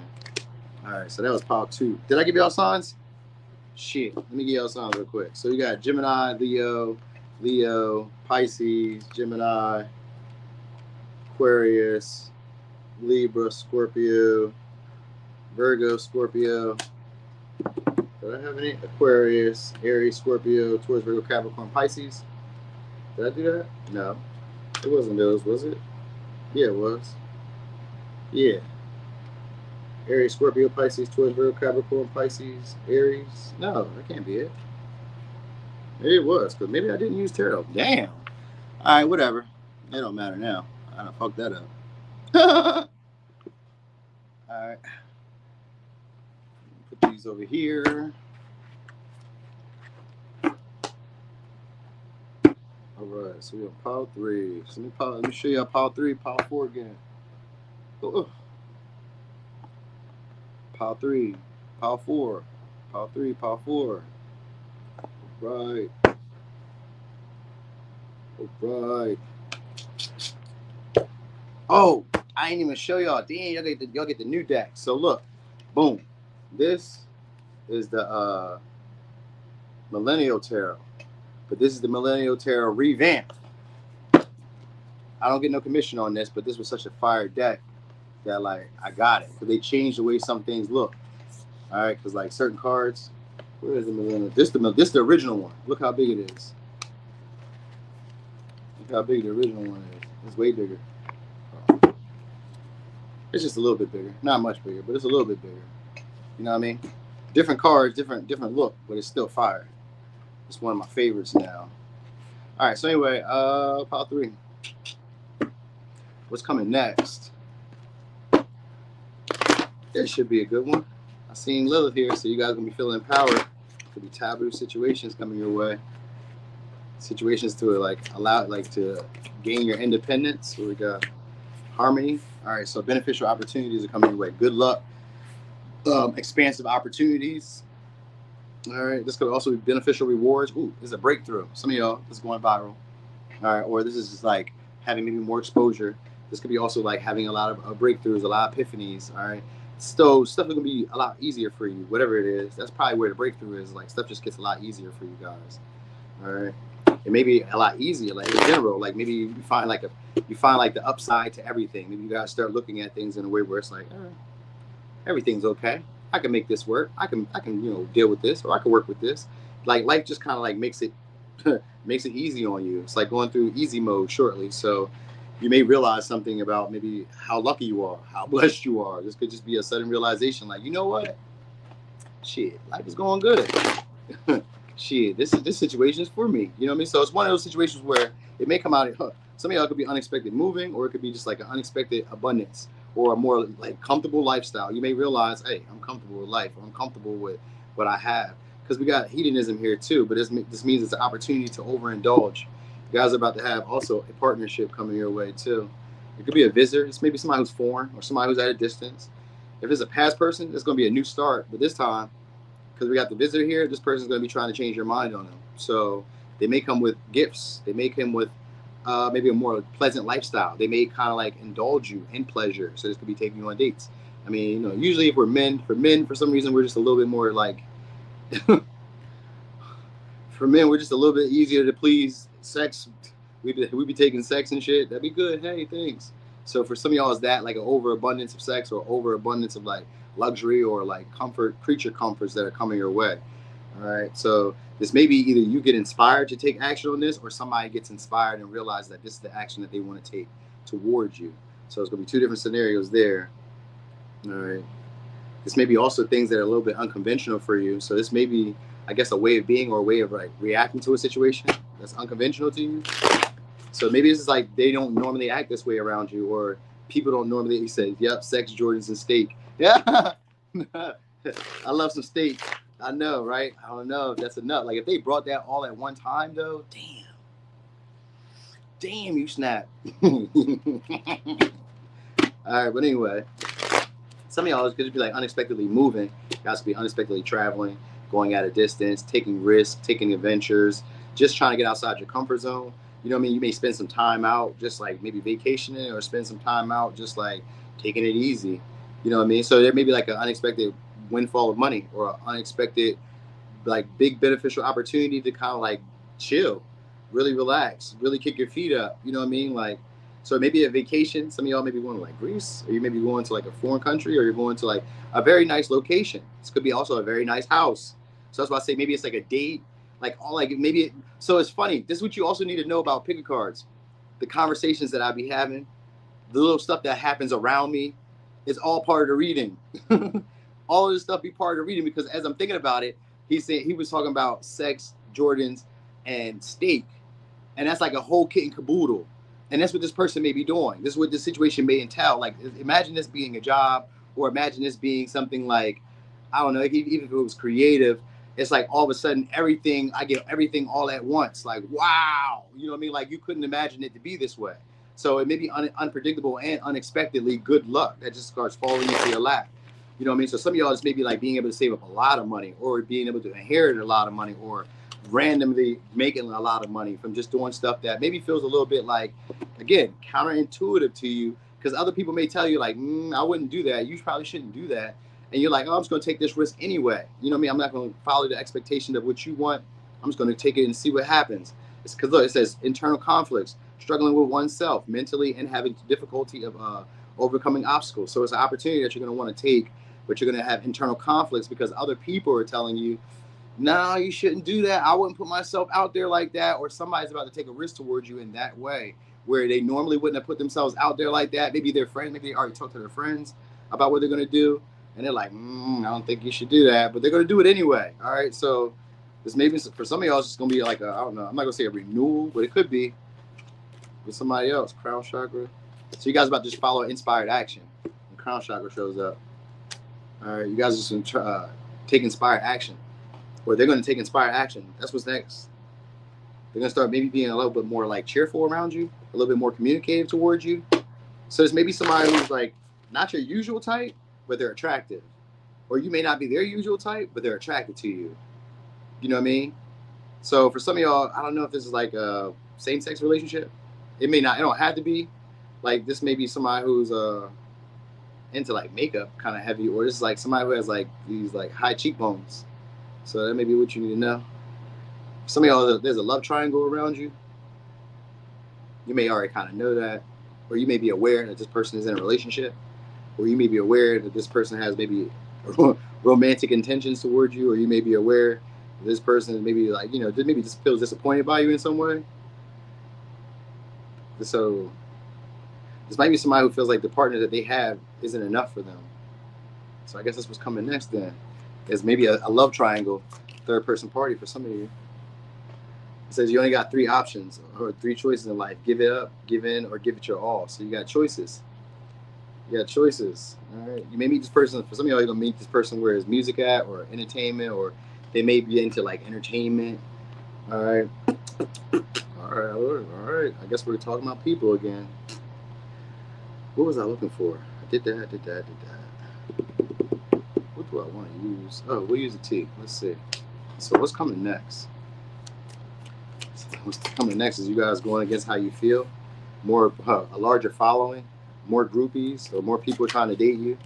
All right, so that was Power 2. Did I give y'all signs? Shit. Let me give y'all signs real quick. So you got Gemini, Leo, Pisces, Gemini, Aquarius, Libra, Scorpio, Virgo, Scorpio. Did I have any? Aquarius, Aries, Scorpio, Taurus, Virgo, Capricorn, Pisces. Did I do that? No. It wasn't those, was it? Yeah, it was. Yeah. Aries, Scorpio, Pisces, Taurus, Virgo, Capricorn, Pisces, Aries. No, that can't be it. Maybe it was, because maybe I didn't use tarot. Damn. All right, whatever. It don't matter now. I done fucked that up. All right. Put these over here. All right, so we have Power 3. So let me show you Power 3, Power 4 again. Oh. Power 3, Power 4, Power 3, Power 4. Right. Right. Oh, I ain't even show y'all. Damn, y'all get the new deck. So look, boom. This is the Millennial Tarot. But this is the Millennial Tarot revamped. I don't get no commission on this, but this was such a fire deck that like I got it. Because they changed the way some things look. All right, because like certain cards, where is the Millennial? This the original one. Look how big it is. Look how big the original one is. It's way bigger. It's just a little bit bigger. Not much bigger, but it's a little bit bigger. You know what I mean? Different cards, different look, but it's still fire. It's one of my favorites now. All right, so anyway, Power 3. What's coming next? This should be a good one. I seen Lilith here, so you guys gonna be feeling empowered. Could be taboo situations coming your way. Situations to like allow, like to gain your independence. So we got Harmony. All right, so beneficial opportunities are coming your way. Good luck. Expansive opportunities. All right, this could also be beneficial rewards. Ooh, this is a breakthrough. Some of y'all, this is going viral. All right, or this is just like having maybe more exposure. This could be also like having a lot of breakthroughs, a lot of epiphanies. All right, so stuff is gonna be a lot easier for you, whatever it is. That's probably where the breakthrough is. Like stuff just gets a lot easier for you guys. All right, it may be a lot easier, like in general. Like maybe you find like the upside to everything. Maybe you guys start looking at things in a way where it's like, everything's okay. I can make this work. I can deal with this, or I can work with this. Like life just kind of like makes it easy on you. It's like going through easy mode shortly. So you may realize something about maybe how lucky you are, how blessed you are. This could just be a sudden realization, like, you know what? Shit, life is going good. Shit, this situation is for me. You know what I mean? So it's one of those situations where it may come out. Some of y'all could be unexpected moving, or it could be just like an unexpected abundance, or a more like comfortable lifestyle. You may realize, hey, I'm comfortable with life, or I'm comfortable with what I have. Because we got hedonism here too, but this means it's an opportunity to overindulge. You guys are about to have also a partnership coming your way too. It could be a visitor. It's maybe somebody who's foreign or somebody who's at a distance. If it's a past person, it's going to be a new start. But this time, because we got the visitor here, this person's going to be trying to change your mind on them. So they may come with gifts. They may come with maybe a more pleasant lifestyle. They may kind of like indulge you in pleasure. So this could be taking you on dates. I mean, usually if we're men, for some reason, we're just a little bit more like, for men, we're just a little bit easier to please. Sex, we be taking sex and shit. That'd be good. Hey, thanks. So for some of y'all, is that like an overabundance of sex, or overabundance of like luxury, or like creature comforts that are coming your way? All right. So this may be either you get inspired to take action on this, or somebody gets inspired and realize that this is the action that they want to take towards you. So it's going to be two different scenarios there. All right. This may be also things that are a little bit unconventional for you. So this may be, I guess, a way of being, or a way of like reacting to a situation that's unconventional to you. So maybe this is like they don't normally act this way around you, or people don't normally say, "Yep, sex, Jordans, and steak." Yeah, I love some steak. I know, right? I don't know if that's enough. Like if they brought that all at one time, though, damn, you snap. All right, but anyway, some of y'all is going to be like unexpectedly moving. You guys could be unexpectedly traveling, going at a distance, taking risks, taking adventures, just trying to get outside your comfort zone. You know what I mean? You may spend some time out, just like maybe vacationing, or spend some time out, just like taking it easy. You know what I mean? So there may be like an unexpected windfall of money, or an unexpected like big beneficial opportunity to kind of like chill, really relax, really kick your feet up. You know what I mean? Like, so maybe a vacation. Some of y'all may be going to like Greece, or you may be going to like a foreign country, or you're going to like a very nice location. This could be also a very nice house. So that's why I say maybe it's like a date, like all like maybe. So it's funny. This is what you also need to know about picker cards. The conversations that I be having, the little stuff that happens around me, is all part of the reading. All of this stuff be part of the reading, because as I'm thinking about it, he was talking about sex, Jordans, and steak, and that's like a whole kit and caboodle. And that's what this person may be doing. This is what this situation may entail. Like, imagine this being a job, or imagine this being something like, I don't know, even if it was creative, it's like all of a sudden I get everything all at once. Like, wow, you know what I mean? Like, you couldn't imagine it to be this way. So it may be unpredictable and unexpectedly good luck that just starts falling into your lap. You know what I mean? So some of y'all just maybe like being able to save up a lot of money, or being able to inherit a lot of money, or randomly making a lot of money from just doing stuff that maybe feels a little bit like, again, counterintuitive to you, because other people may tell you like, I wouldn't do that. You probably shouldn't do that. And you're like, oh, I'm just going to take this risk anyway. You know what I mean? I'm not going to follow the expectation of what you want. I'm just going to take it and see what happens. It's because look, it says internal conflicts, struggling with oneself mentally, and having difficulty of overcoming obstacles. So it's an opportunity that you're going to want to take, but you're going to have internal conflicts because other people are telling you, no, you shouldn't do that. I wouldn't put myself out there like that. Or somebody's about to take a risk towards you in that way, where they normally wouldn't have put themselves out there like that. Maybe their friend, maybe they already talked to their friends about what they're going to do, and they're like, I don't think you should do that, but they're going to do it anyway. All right, so this maybe for some of y'all, it's just going to be like I don't know. I'm not going to say a renewal, but it could be with somebody else. Crown chakra. So you guys about to just follow inspired action. When crown chakra shows up, all right, you guys just going to take inspired action, or they're going to take inspired action. That's what's next. They're going to start maybe being a little bit more like cheerful around you, a little bit more communicative towards you. So there's maybe somebody who's like not your usual type, but they're attractive. Or you may not be their usual type, but they're attracted to you. You know what I mean? So for some of y'all, I don't know if this is like a same-sex relationship. It may not, it don't have to be. Like this may be somebody who's into like makeup kind of heavy, or this is like somebody who has like these like high cheekbones. So that may be what you need to know. Some of y'all, there's a love triangle around you. You may already kind of know that, or you may be aware that this person is in a relationship, or you may be aware that this person has maybe romantic intentions towards you, or you may be aware that this person maybe like, maybe just feels disappointed by you in some way. So this might be somebody who feels like the partner that they have isn't enough for them. So I guess that's what's coming next then. Is maybe a love triangle, third person party for some of you. It says you only got 3 options or 3 choices in life: give it up, give in, or give it your all. So you got choices. You got choices. All right. You may meet this person. For some of y'all, you're gonna meet this person where it's music at, or entertainment, or they may be into like entertainment. All right. All right. I guess we're talking about people again. What was I looking for? I did that. What do I want to use? Oh, we'll use a T. Let's see. So what's coming next? What's coming next is you guys going against how you feel. More, a larger following, more groupies, or more people trying to date you.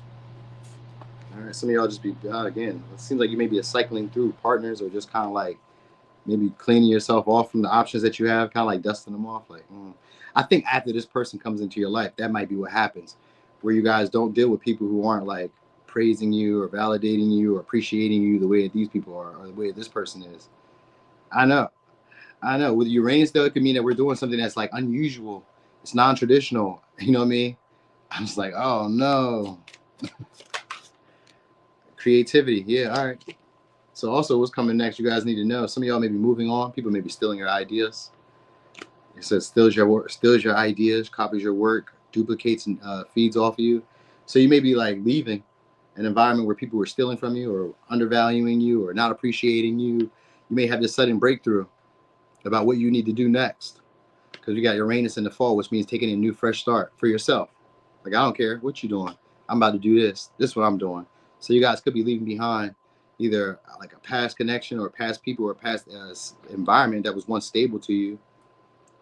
All right, some of y'all just be, again, it seems like you may be cycling through partners, or just kind of like maybe cleaning yourself off from the options that you have, kind of like dusting them off. Like, I think after this person comes into your life, that might be what happens, where you guys don't deal with people who aren't like praising you or validating you or appreciating you the way that these people are, or the way that this person is. I know. With Uranus, though, it could mean that we're doing something that's like unusual. It's non-traditional. You know what I mean? I'm just like, oh no. Creativity. Yeah, all right. So also what's coming next, you guys need to know. Some of y'all may be moving on. People may be stealing your ideas. It says steals your work, steals your ideas, copies your work, duplicates and feeds off of you. So you may be like leaving an environment where people were stealing from you or undervaluing you or not appreciating you. You may have this sudden breakthrough about what you need to do next because you got Uranus in the fall, which means taking a new fresh start for yourself. Like, I don't care what you're doing. I'm about to do this. This is what I'm doing. So you guys could be leaving behind either like a past connection or past people or past environment that was once stable to you,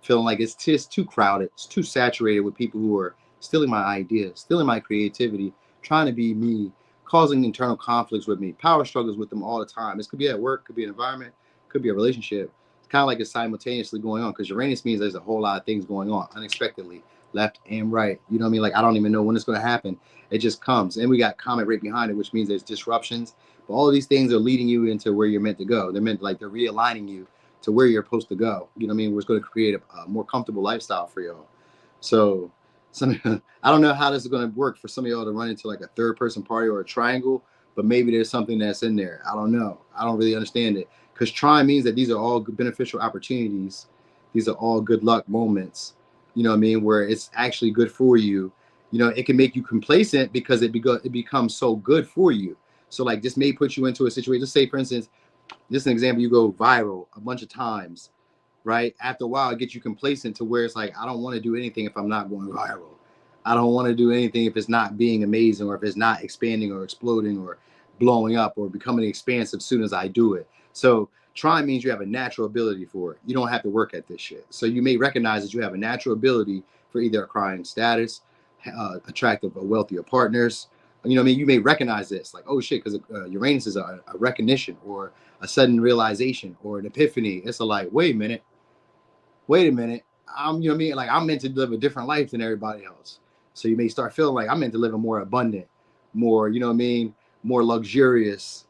feeling like it's just too crowded, it's too saturated with people who are stealing my ideas, stealing my creativity, trying to be me, causing internal conflicts with me, power struggles with them all the time. This could be at work, could be an environment, could be a relationship. It's kind of like it's simultaneously going on because Uranus means there's a whole lot of things going on unexpectedly, left and right. You know what I mean? Like, I don't even know when it's going to happen. It just comes. And we got comet right behind it, which means there's disruptions. But all of these things are leading you into where you're meant to go. They're meant, like, they're realigning you to where you're supposed to go. You know what I mean? We're going to create a more comfortable lifestyle for y'all. So some, I don't know how this is going to work for some of y'all to run into like a third person party or a triangle, but maybe there's something that's in there. I don't know. I don't really understand it because trine means that these are all beneficial opportunities. These are all good luck moments. You know what I mean? Where it's actually good for you. You know, it can make you complacent because it becomes so good for you. So like this may put you into a situation. Let's say, for instance, just an example, you go viral a bunch of times, right? After a while, it gets you complacent to where it's like, I don't want to do anything if I'm not going viral. I don't want to do anything if it's not being amazing or if it's not expanding or exploding or blowing up or becoming expansive as soon as I do it. So trying means you have a natural ability for it. You don't have to work at this shit. So you may recognize that you have a natural ability for either acquiring status, attractive or wealthier partners. You know what I mean? You may recognize this, like, oh shit, because Uranus is a recognition or a sudden realization or an epiphany. It's a like, wait a minute. You know what I mean? Like, I'm meant to live a different life than everybody else. So you may start feeling like I'm meant to live a more abundant, more, you know what I mean, more luxurious,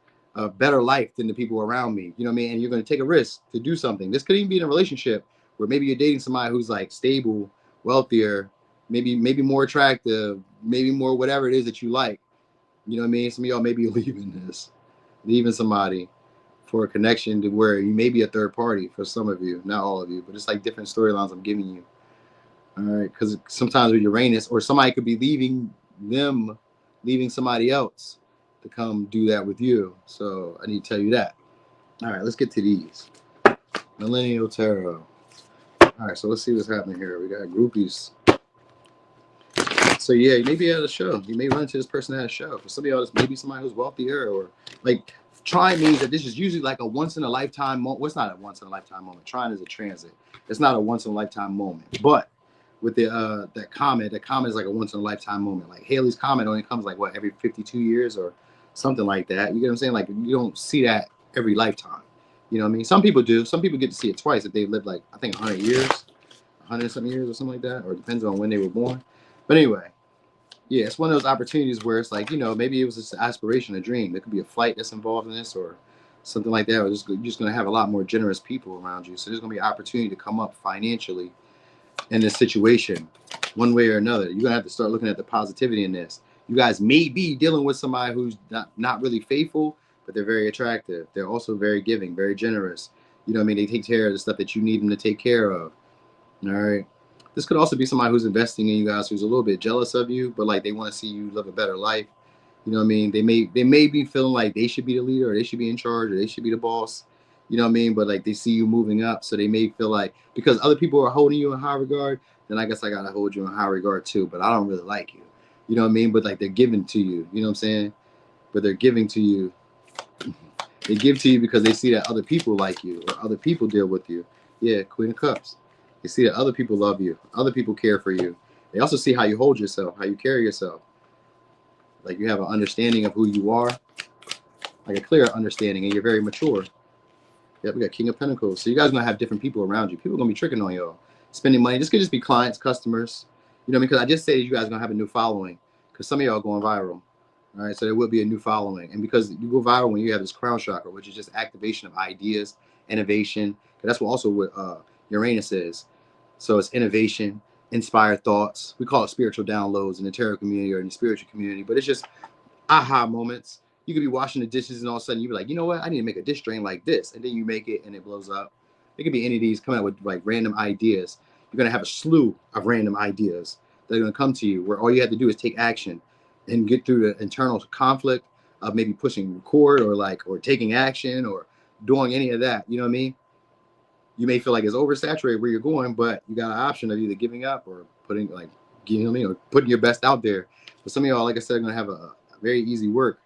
better life than the people around me. You know what I mean? And you're going to take a risk to do something. This could even be in a relationship where maybe you're dating somebody who's like stable, wealthier, maybe more attractive, maybe more whatever it is that you like. You know what I mean? Some of y'all may be leaving somebody for a connection to where you may be a third party for some of you, not all of you, but it's like different storylines I'm giving you. All right, because sometimes with Uranus, or somebody could be leaving somebody else to come do that with you. So I need to tell you that. All right, let's get to these. Millennial Tarot. All right, so let's see what's happening here. We got groupies. So yeah, you may be at a show. You may run into this person at a show. For some of y'all, it's maybe somebody who's wealthier or like trine means that this is usually like a once in a lifetime moment. Well, it's not a once in a lifetime moment. Trine is a transit. It's not a once in a lifetime moment. But with the that comet is like a once in a lifetime moment. Like Halley's Comet only comes like what, every 52 years or something like that. You get what I'm saying? Like you don't see that every lifetime. You know what I mean? Some people do. Some people get to see it twice if they lived like, I think 100 years, 100 something years or something like that, or it depends on when they were born. But anyway, yeah, it's one of those opportunities where it's like, you know, maybe it was just an aspiration, a dream. There could be a flight that's involved in this or something like that. Or you're just going to have a lot more generous people around you. So there's going to be an opportunity to come up financially in this situation, one way or another. You're going to have to start looking at the positivity in this. You guys may be dealing with somebody who's not really faithful, but they're very attractive. They're also very giving, very generous. You know what I mean? They take care of the stuff that you need them to take care of. All right. This could also be somebody who's investing in you guys who's a little bit jealous of you, but like they want to see you live a better life. You know what I mean? They may be feeling like they should be the leader or they should be in charge or they should be the boss. You know what I mean? But like they see you moving up, so they may feel like because other people are holding you in high regard, then I guess I gotta hold you in high regard too. But I don't really like you. You know what I mean? But like they're giving to you. You know what I'm saying? But they're giving to you. They give to you because they see that other people like you or other people deal with you. Yeah, Queen of Cups. They see that other people love you. Other people care for you. They also see how you hold yourself, how you carry yourself. Like you have an understanding of who you are, like a clear understanding, and you're very mature. Yep, we got King of Pentacles. So you guys are gonna have different people around you. People are gonna be tricking on y'all, spending money. This could just be clients, customers. You know what I mean? Because I just said you guys are gonna have a new following. Because some of y'all are going viral. All right, so there will be a new following. And because you go viral when you have this crown chakra, which is just activation of ideas, innovation. That's what also what Uranus is. So it's innovation, inspired thoughts. We call it spiritual downloads in the tarot community or in the spiritual community, but it's just aha moments. You could be washing the dishes and all of a sudden you be like, you know what? I need to make a dish drain like this. And then you make it and it blows up. It could be any of these coming out with like random ideas. you're going to have a slew of random ideas that are going to come to you, where all you have to do is take action and get through the internal conflict of maybe pushing record, or taking action, or doing any of that. You know what I mean? You may feel like it's oversaturated where you're going, but you got an option of either giving up or putting, like, you know what I mean, or putting your best out there. But some of y'all, like I said, are going to have a very easy work,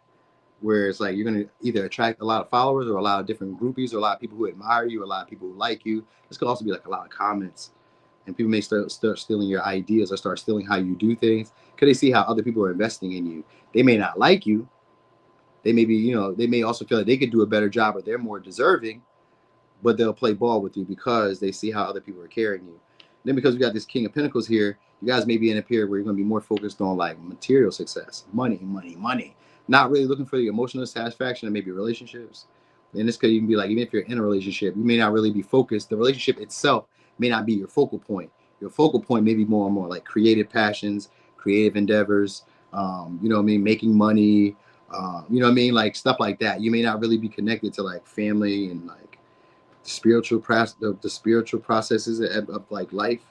where it's like you're going to either attract a lot of followers, or a lot of different groupies, or a lot of people who admire you, or a lot of people who like you. This could also be like a lot of comments, and people may start stealing your ideas, or start stealing how you do things, because they see how other people are investing in you. They may not like you. They may be, they may also feel like they could do a better job, or they're more deserving, but they'll play ball with you because they see how other people are carrying you. Then, because we got this King of Pentacles here, you guys may be in a period where you're going to be more focused on like material success, money, money, money, not really looking for the emotional satisfaction of maybe relationships. And this could even be like, even if you're in a relationship, you may not really be focused. The relationship itself may not be your focal point. Your focal point may be more and more like creative passions, creative endeavors, you know what I mean, making money, you know what I mean, like stuff like that. You may not really be connected to like family and like the spiritual processes of like life.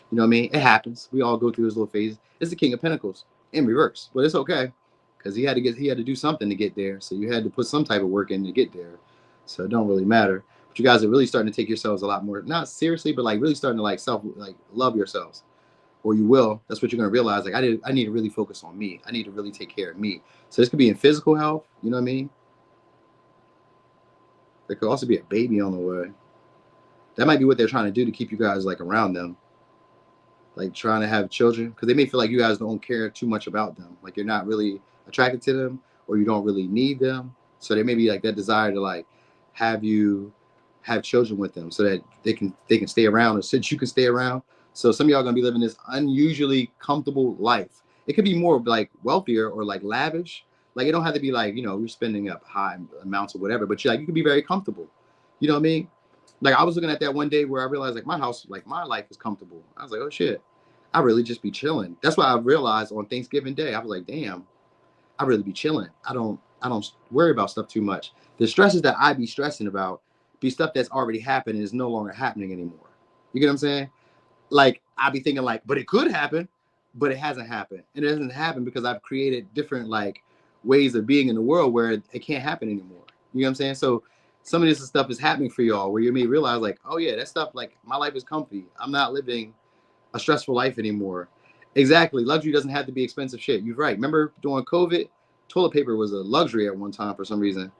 You know what I mean? It happens. We all go through those little phases. It's the King of Pentacles in reverse, but it's okay, because he had to do something to get there. So you had to put some type of work in to get there. So it don't really matter. But you guys are really starting to take yourselves a lot more, not seriously, but like really starting to like love yourselves, or you will. That's what you're gonna realize. Like I need to really focus on me. I need to really take care of me. So this could be in physical health. You know what I mean? There could also be a baby on the way. That might be what they're trying to do to keep you guys like around them, like trying to have children, because they may feel like you guys don't care too much about them, like you're not really attracted to them, or you don't really need them. So there may be like that desire to like have you have children with them, so that they can stay around, or since you can stay around. So some of y'all are gonna be living this unusually comfortable life. It could be more like wealthier or like lavish. Like it don't have to be like, you're spending up high amounts or whatever, but you could be very comfortable. You know what I mean? Like I was looking at that one day where I realized like my house, like my life is comfortable. I was like, oh shit, I really just be chilling. That's why I realized on Thanksgiving Day, I was like, damn, I really be chilling. I don't worry about stuff too much. The stresses that I be stressing about be stuff that's already happened and is no longer happening anymore. You get what I'm saying? Like I be thinking like, but it could happen, but it hasn't happened. And it doesn't happen because I've created different like ways of being in the world where it can't happen anymore. You know what I'm saying? So some of this stuff is happening for y'all where you may realize like, oh yeah, that stuff, like my life is comfy. I'm not living a stressful life anymore. Exactly. Luxury doesn't have to be expensive shit. You're right. Remember during COVID, toilet paper was a luxury at one time for some reason.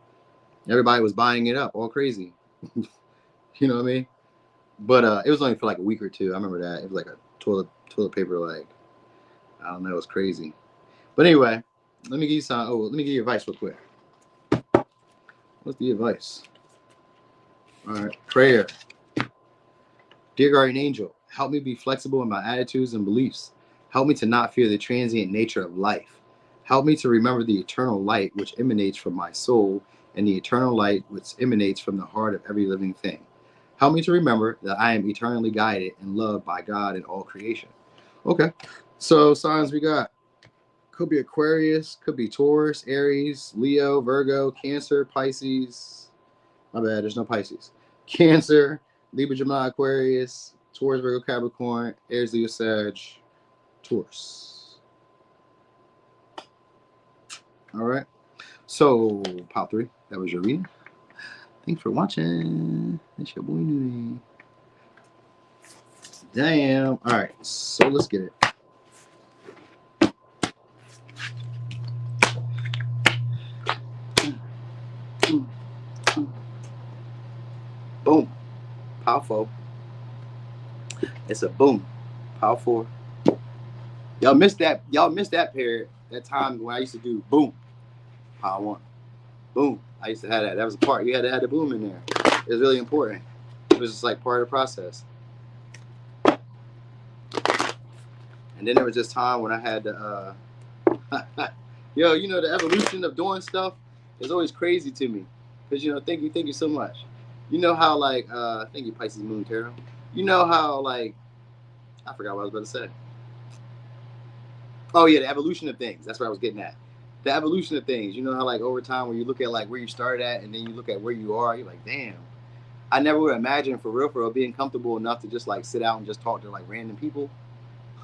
Everybody was buying it up all crazy. You know what I mean? But it was only for like a week or two. I remember that. It was like a toilet paper, like, I don't know, it was crazy. But anyway, let me give you advice real quick. What's the advice? All right, prayer. Dear guardian angel, help me be flexible in my attitudes and beliefs. Help me to not fear the transient nature of life. Help me to remember the eternal light which emanates from my soul, and the eternal light which emanates from the heart of every living thing. Help me to remember that I am eternally guided and loved by God and all creation. Okay, so signs we got. Could be Aquarius, could be Taurus, Aries, Leo, Virgo, Cancer, Pisces. My bad, there's no Pisces. Cancer, Libra, Gemini, Aquarius, Taurus, Virgo, Capricorn, Aries, Leo, Sag, Taurus. All right. So, pile 3. That was your reading. Thanks for watching. It's your boy Nudie. Damn. All right. So let's get it. Boom. Pile 4. It's a boom. Pile 4. Y'all missed that. Y'all missed that period. That time when I used to do boom. Pile 1. Boom. I used to have that. That was a part. You had to have the boom in there. It was really important. It was just like part of the process. And then there was this time when I had to, yo, the evolution of doing stuff is always crazy to me. Because, thank you so much. You know how, like, thank you, Pisces Moon Tarot. You know how, like, I forgot what I was about to say. Oh, yeah, the evolution of things. That's what I was getting at. The evolution of things. You know how, like, over time, when you look at, like, where you started at and then you look at where you are, you're like, damn. I never would imagine for real, being comfortable enough to just like sit out and just talk to like random people.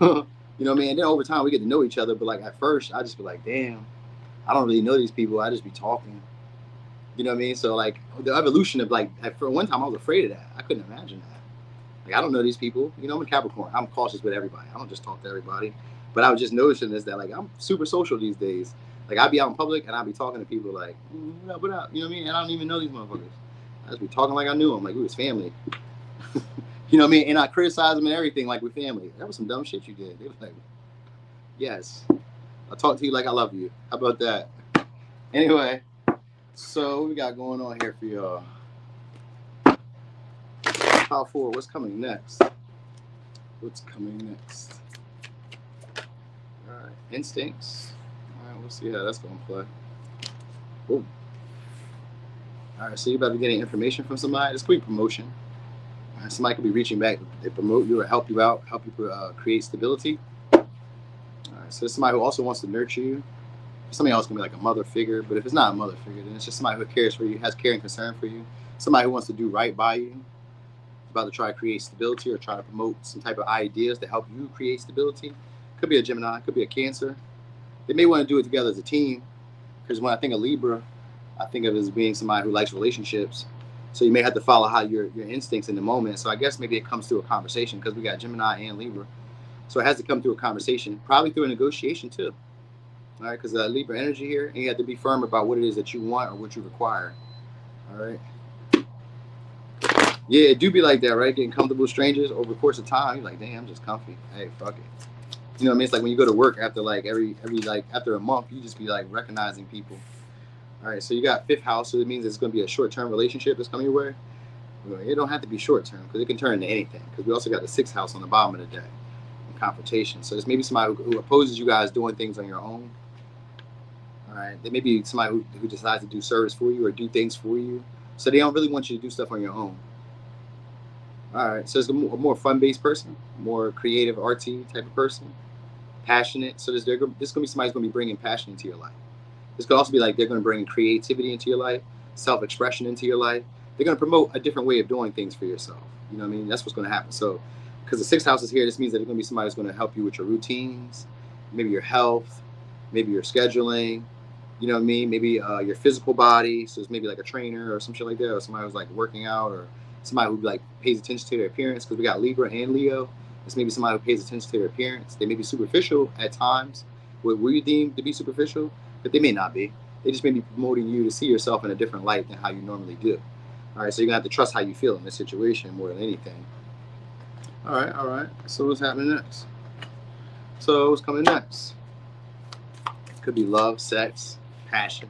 You know what I mean? And then over time we get to know each other. But like at first, I just be like, damn, I don't really know these people. I just be talking. You know what I mean? So like the evolution of like, for one time I was afraid of that. I couldn't imagine that. Like I don't know these people. You know, I'm a Capricorn. I'm cautious with everybody. I don't just talk to everybody. But I was just noticing this that like I'm super social these days. Like I'd be out in public and I'd be talking to people like, what up, what up? You know what I mean? And I don't even know these motherfuckers. I just be talking like I knew them, like we was family. You know what I mean? And I criticize them and everything like we're family. That was some dumb shit you did. They was like, yes, I'll talk to you like I love you. How about that? Anyway, so what we got going on here for y'all? Power 4, what's coming next? What's coming next? All right, instincts. All right, we'll see how that's going to play. Boom. All right, so you better be getting information from somebody. This could be promotion. All right, somebody could be reaching back. They promote you or help you out, help you create stability. All right, so there's somebody who also wants to nurture you. Somebody else can be like a mother figure, but if it's not a mother figure, then it's just somebody who cares for you, has care and concern for you. Somebody who wants to do right by you. About to try to create stability or try to promote some type of ideas to help you create stability. Could be a Gemini, could be a Cancer. They may want to do it together as a team, because when I think of Libra, I think of it as being somebody who likes relationships. So you may have to follow how your instincts in the moment. So I guess maybe it comes through a conversation, because we got Gemini and Libra. So it has to come through a conversation, probably through a negotiation too. All right, because Libra energy here, and you have to be firm about what it is that you want or what you require. All right. Yeah, it do be like that, right? Getting comfortable with strangers over the course of time. You're like, damn, I'm just comfy. Hey, fuck it. You know what I mean? It's like when you go to work after like every like after a month, you just be like recognizing people. All right, so you got 5th house, so it means it's going to be a short-term relationship that's coming your way. It don't have to be short-term because it can turn into anything. Because we also got the 6th house on the bottom of the day, confrontation. So there's maybe somebody who opposes you guys doing things on your own. All right, there may be somebody who decides to do service for you or do things for you. So they don't really want you to do stuff on your own. All right, so it's a more fun-based person, more creative, artsy type of person, passionate. So this going to be somebody's going to be bringing passion into your life. This could also be like they're going to bring creativity into your life, self-expression into your life. They're going to promote a different way of doing things for yourself. You know what I mean? That's what's going to happen. So because the 6th house is here, this means that there's going to be somebody who's going to help you with your routines, maybe your health, maybe your scheduling. You know what I mean? Maybe your physical body. So it's maybe like a trainer or some shit like that, or somebody who's like working out, or somebody who like pays attention to their appearance, because we got Libra and Leo. It's maybe somebody who pays attention to their appearance. They may be superficial at times, what we deem to be superficial, but they may not be. They just may be promoting you to see yourself in a different light than how you normally do. All right, so you're gonna have to trust how you feel in this situation more than anything. All right. So what's happening next? So what's coming next? Could be love, sex, passion,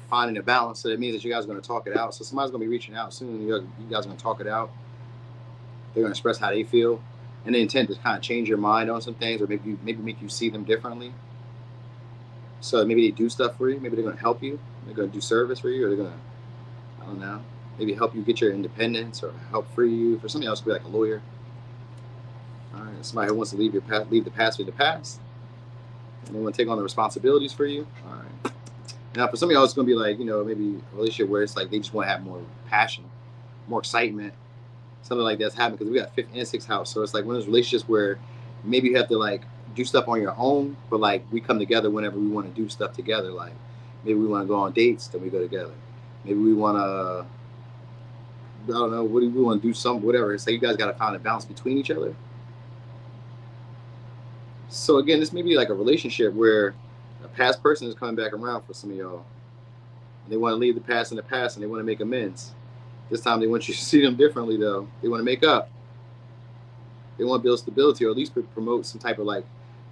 finding a balance. So that means that you guys are going to talk it out. So somebody's going to be reaching out soon. You guys are going to talk it out. They're going to express how they feel, and they intend to kind of change your mind on some things, or maybe make you see them differently. So maybe they do stuff for you. Maybe they're going to help you. They're going to do service for you, or they're going to, I don't know, maybe help you get your independence or help free you. For somebody else, could be like a lawyer. All right, somebody who wants to leave the past with the past, and they want to take on the responsibilities for you. All right. Now, for some of y'all, it's going to be like, maybe a relationship where it's like they just want to have more passion, more excitement, something like that's happening, because we got 5th and 6th house. So it's like one of those relationships where maybe you have to like do stuff on your own, but like we come together whenever we want to do stuff together. Like maybe we want to go on dates, then we go together. Maybe we want to, I don't know, what do we want to do? Whatever. It's like you guys got to find a balance between each other. So again, this may be like a relationship where a past person is coming back around for some of y'all. They want to leave the past in the past, and they want to make amends. This time they want you to see them differently, though. They want to make up. They want to build stability, or at least promote some type of like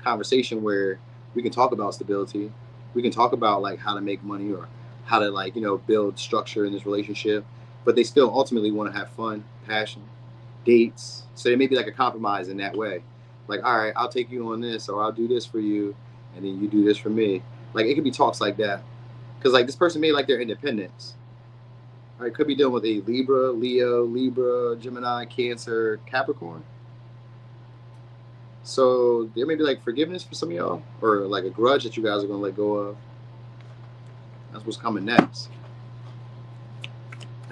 conversation where we can talk about stability. We can talk about like how to make money, or how to like, build structure in this relationship. But they still ultimately want to have fun, passion, dates. So there may be like a compromise in that way. Like, all right, I'll take you on this, or I'll do this for you, and then you do this for me. Like, it could be talks like that. Because, like, this person may like their independence. All right, could be dealing with a Libra, Leo, Libra, Gemini, Cancer, Capricorn. So there may be, like, forgiveness for some of y'all, or, like, a grudge that you guys are going to let go of. That's what's coming next.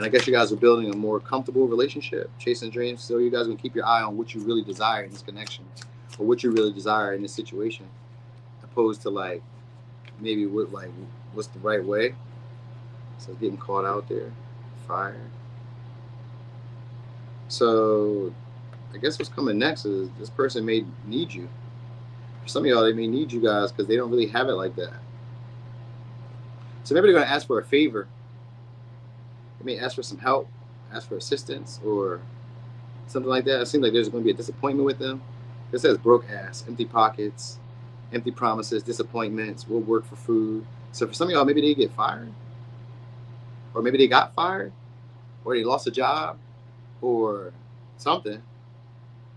And I guess you guys are building a more comfortable relationship, chasing dreams. So you guys gonna keep your eye on what you really desire in this connection, or what you really desire in this situation, opposed to like maybe what like what's the right way. So getting caught out there, fire. So I guess what's coming next is this person may need you. For some of y'all, they may need you guys because they don't really have it like that. So maybe they're gonna ask for a favor. They may ask for some help, ask for assistance, or something like that. It seems like there's going to be a disappointment with them. It says broke ass, empty pockets, empty promises, disappointments, will work for food. So for some of y'all, maybe they get fired, or maybe they got fired, or they lost a job, or something.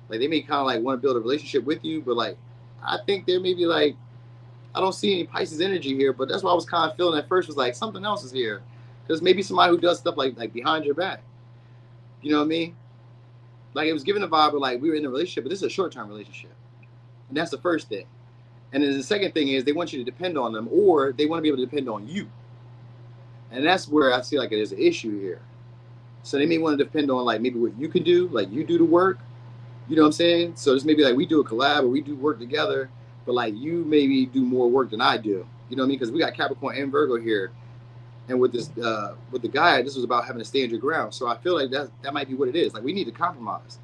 Like they may kind of like want to build a relationship with you, but like I think there may be like, I don't see any Pisces energy here, but that's what I was kind of feeling at first, was like something else is here. Because maybe somebody who does stuff like behind your back. You know what I mean? Like it was given a vibe of like we were in a relationship, but this is a short-term relationship. And that's the first thing. And then the second thing is they want you to depend on them, or they want to be able to depend on you. And that's where I see like there's an issue here. So they may want to depend on like maybe what you can do, like you do the work. You know what I'm saying? So this may be like we do a collab or we do work together, but like you maybe do more work than I do. You know what I mean? Because we got Capricorn and Virgo here. And with this, with the guy, this was about having to stand your ground. So I feel like that might be what it is. Like we need to compromise,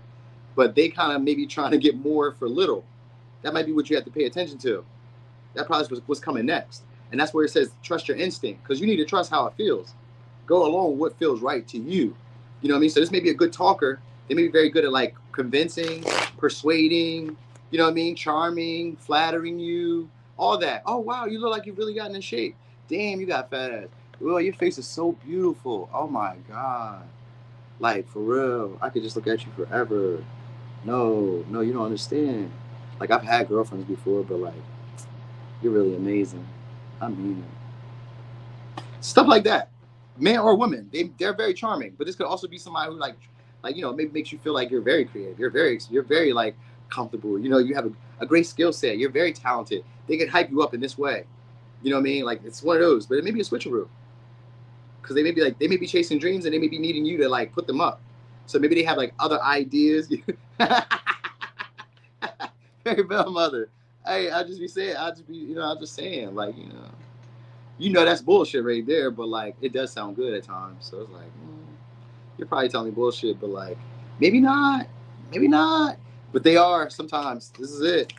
but they kind of maybe trying to get more for little. That might be what you have to pay attention to. That probably is what's coming next, and that's where it says trust your instinct, because you need to trust how it feels. Go along with what feels right to you. You know what I mean? So this may be a good talker. They may be very good at like convincing, persuading. You know what I mean? Charming, flattering you, all that. Oh wow, you look like you really gotten in shape. Damn, you got fat ass. Oh, your face is so beautiful. Oh my God. Like, for real, I could just look at you forever. No, you don't understand. Like, I've had girlfriends before, but like, you're really amazing. I mean it. Stuff like that. Man or woman, they're very charming. But this could also be somebody who like, you know, maybe makes you feel like you're very creative. You're very like comfortable. You know, you have a great skill set. You're very talented. They could hype you up in this way. You know what I mean? Like, it's one of those, but it may be a switcheroo. Because they may be chasing dreams, and they may be needing you to like put them up. So maybe they have like other ideas. Very bell mother. Hey, I'm just saying, like, that's bullshit right there, but like it does sound good at times. So it's like, you're probably telling me bullshit, but like maybe not. But they are sometimes. This is it.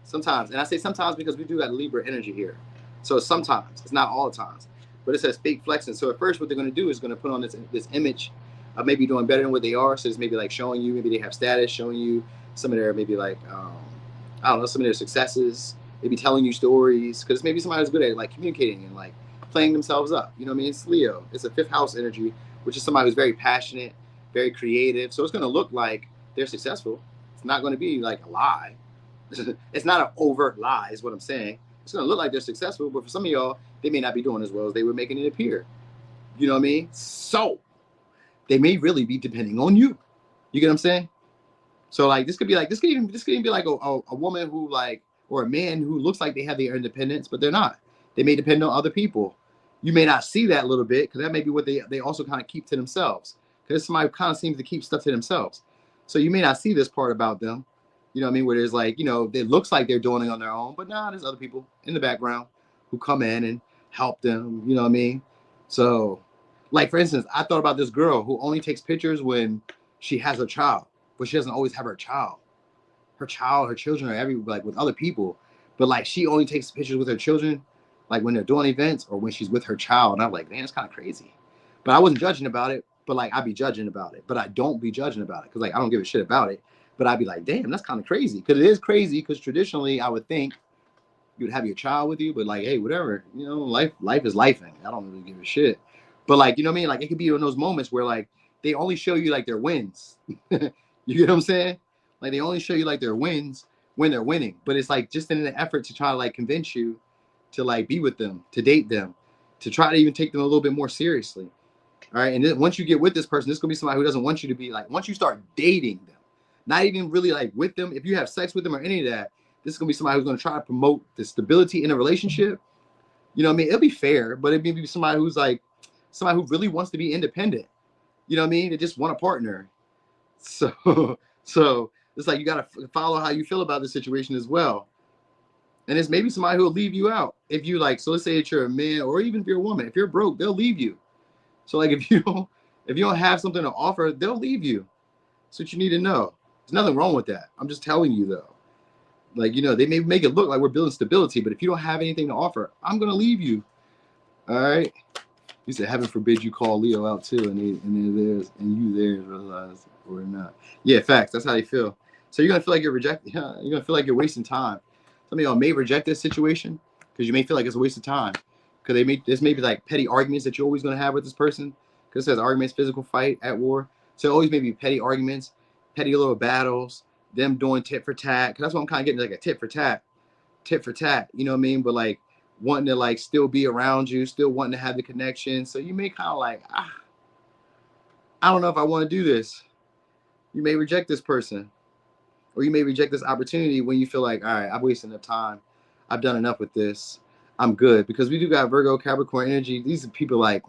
Sometimes. And I say sometimes because we do got Libra energy here. So sometimes, it's not all the times. But it says fake flexing. So at first, what they're going to do is going to put on this image of maybe doing better than what they are. So it's maybe like showing you, maybe they have status, showing you some of their maybe like, I don't know, some of their successes, maybe telling you stories. Because maybe somebody who's good at like communicating and like playing themselves up. You know what I mean? It's Leo. It's a fifth house energy, which is somebody who's very passionate, very creative. So it's going to look like they're successful. It's not going to be like a lie. It's not an overt lie is what I'm saying. It's going to look like they're successful, but for some of y'all, they may not be doing as well as they were making it appear. You know what I mean? So they may really be depending on you. You get what I'm saying? So like this could even be like a woman who like, or a man who looks like they have their independence, but they're not. They may depend on other people. You may not see that a little bit because that may be what they also kind of keep to themselves. Because somebody who kind of seems to keep stuff to themselves. So you may not see this part about them. You know what I mean? Where there's like, it looks like they're doing it on their own, but there's other people in the background who come in and help them. You know what I mean? So, like, for instance, I thought about this girl who only takes pictures when she has a child, but she doesn't always have her child. Her children are like with other people, but like she only takes pictures with her children, like when they're doing events or when she's with her child. And I'm like, man, it's kind of crazy. But I wasn't judging about it, but like I'd be judging about it, but I don't be judging about it because like I don't give a shit about it. But I'd be like, damn, that's kind of crazy. Because it is crazy because traditionally I would think you'd have your child with you, but like, hey, whatever, life is lifing. I don't really give a shit. But like, you know what I mean? Like it could be in those moments where like they only show you like their wins. You get what I'm saying? Like they only show you like their wins when they're winning. But it's like just in an effort to try to like convince you to like be with them, to date them, to try to even take them a little bit more seriously. All right. And then once you get with this person, this is gonna be somebody who doesn't want you to be like, once you start dating them, not even really like with them, if you have sex with them or any of that, this is gonna be somebody who's gonna try to promote the stability in a relationship. You know what I mean? It'll be fair, but it may be somebody who's like somebody who really wants to be independent. You know what I mean? They just want a partner. So so it's like you gotta follow how you feel about the situation as well. And it's maybe somebody who will leave you out if you like. So let's say that you're a man, or even if you're a woman. If you're broke, they'll leave you. So like if you don't have something to offer, they'll leave you. That's what you need to know. There's nothing wrong with that. I'm just telling you though. Like, they may make it look like we're building stability, but if you don't have anything to offer, I'm gonna leave you. All right. You said, heaven forbid you call Leo out too, and theirs and you theirs realize or not. Yeah, facts. That's how you feel. So you're gonna feel like you're rejecting. You're gonna feel like you're wasting time. Some of y'all may reject this situation because you may feel like it's a waste of time. Because there's maybe like petty arguments that you're always gonna have with this person. Because it says arguments, physical fight at war. So always maybe petty arguments, petty little battles, them doing tit for tat. Because that's what I'm kind of getting, like a tit for tat. You know what I mean? But like wanting to like still be around you, still wanting to have the connection. So you may kind of like, I don't know if I want to do this. You may reject this person, or you may reject this opportunity when you feel like, all right, I've wasted enough time. I've done enough with this. I'm good. Because we do got Virgo, Capricorn energy. These are people like,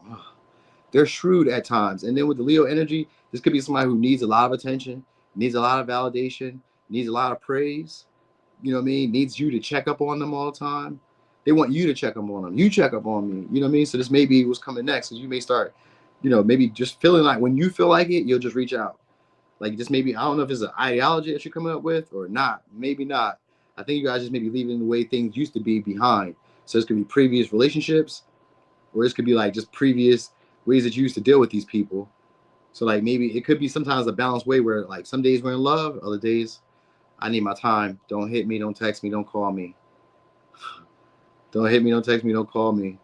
they're shrewd at times. And then with the Leo energy, this could be somebody who needs a lot of attention, needs a lot of validation, needs a lot of praise. You know what I mean? Needs you to check up on them all the time. They want you to check up on them. You check up on me. You know what I mean? So this may be what's coming next. Because you may start, maybe just feeling like when you feel like it, you'll just reach out. Like just maybe, I don't know if it's an ideology that you're coming up with or not. Maybe not. I think you guys just maybe leaving the way things used to be behind. So this could be previous relationships, or this could be like just previous ways that you used to deal with these people. So like maybe it could be sometimes a balanced way where like some days we're in love, other days I need my time. Don't hit me, don't text me, don't call me. Don't hit me, don't text me, don't call me.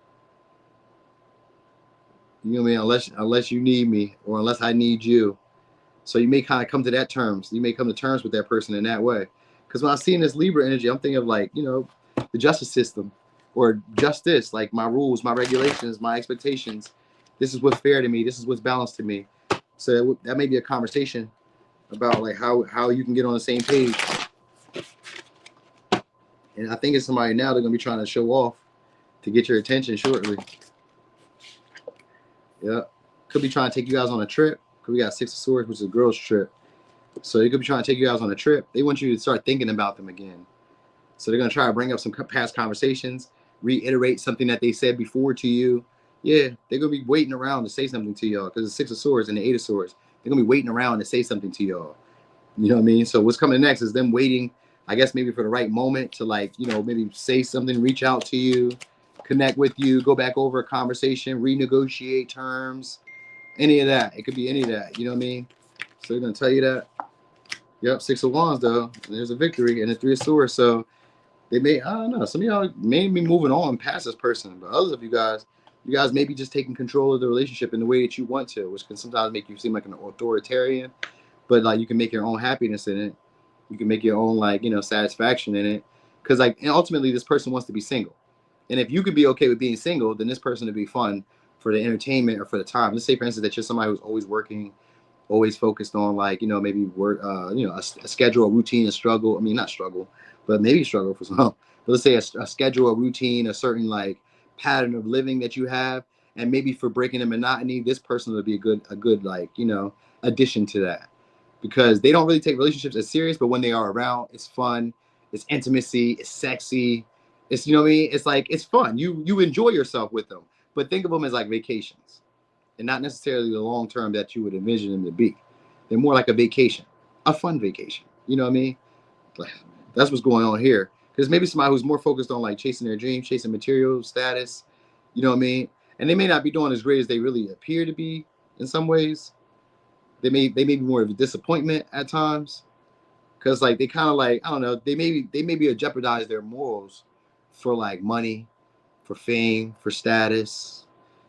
You know what I mean? Unless you need me, or unless I need you. So you may kind of come to that terms. You may come to terms with that person in that way. Because when I see in this Libra energy, I'm thinking of like, the justice system, or justice, like my rules, my regulations, my expectations. This is what's fair to me. This is what's balanced to me. So that may be a conversation about like how you can get on the same page. And I think it's somebody now they're going to be trying to show off to get your attention shortly. Yeah. Could be trying to take you guys on a trip. Because we got Six of Swords, which is a girl's trip. So they could be trying to take you guys on a trip. They want you to start thinking about them again. So they're going to try to bring up some past conversations, reiterate something that they said before to you. Yeah, they're going to be waiting around to say something to y'all because the Six of Swords and the Eight of Swords. They're going to be waiting around to say something to y'all. You know what I mean? So what's coming next is them waiting, I guess, maybe for the right moment to like, maybe say something, reach out to you, connect with you, go back over a conversation, renegotiate terms, any of that. It could be any of that. You know what I mean? So they're going to tell you that. Yep, Six of Wands, though. And there's a victory and the Three of Swords. So they may, I don't know, some of y'all may be moving on past this person. But others of you guys may be just taking control of the relationship in the way that you want to, which can sometimes make you seem like an authoritarian. But like you can make your own happiness in it. You can make your own like, satisfaction in it. Because like, and ultimately this person wants to be single. And if you could be okay with being single, then this person would be fun for the entertainment or for the time. Let's say, for instance, that you're somebody who's always working, always focused on like, maybe work, a schedule, a routine, a struggle. I mean, not struggle, but maybe struggle for some. But let's say a schedule, a routine, a certain like pattern of living that you have. And maybe for breaking the monotony, this person would be a good like, addition to that. Because they don't really take relationships as serious, but when they are around, it's fun, it's intimacy, it's sexy. It's, you know what I mean? It's like, it's fun. You enjoy yourself with them, but think of them as like vacations and not necessarily the long term that you would envision them to be. They're more like a vacation, a fun vacation. You know what I mean? That's what's going on here. Because maybe somebody who's more focused on like chasing their dreams, chasing material status, you know what I mean? And they may not be doing as great as they really appear to be in some ways. They may be more of a disappointment at times. Because like they kind of like, I don't know, they maybe jeopardize their morals for like money, for fame, for status.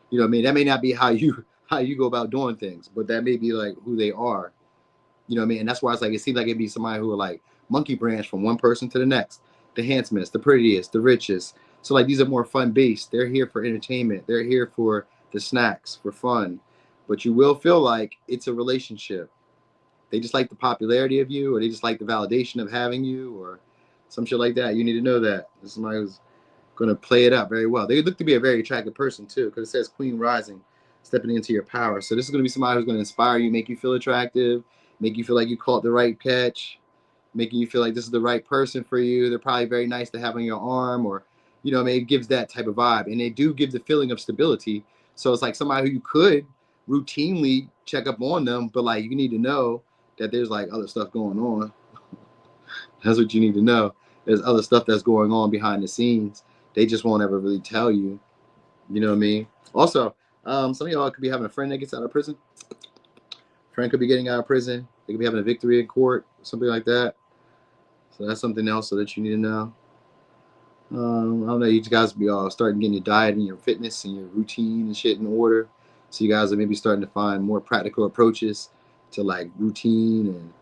You know what I mean? That may not be how you go about doing things, but that may be like who they are. You know what I mean? And that's why it's like it seems like it'd be somebody who are like monkey branch from one person to the next. The handsomest, the prettiest, the richest. So like these are more fun based. They're here for entertainment. They're here for the snacks, for fun. But you will feel like it's a relationship. They just like the popularity of you, or they just like the validation of having you, or some shit like that. You need to know that. This is somebody who's going to play it up very well. They look to be a very attractive person too, because it says Queen Rising. stepping into your power. So this is going to be somebody who's going to inspire you, make you feel attractive, make you feel like you caught the right catch, making you feel like this is the right person for you. They're probably very nice to have on your arm, or, you know, maybe it gives that type of vibe. And they do give the feeling of stability. So it's like somebody who you could routinely check up on them, but like you need to know that there's like other stuff going on. That's what you need to know. There's other stuff that's going on behind the scenes. They just won't ever really tell you. You know what I mean? Also, some of y'all could be having a friend that gets out of prison. Friend could be getting out of prison. They could be having a victory in court, something like that. So that's something else so that you need to know. I don't know. You guys be all starting getting your diet and your fitness and your routine and shit in order. So you guys are maybe starting to find more practical approaches to like routine and,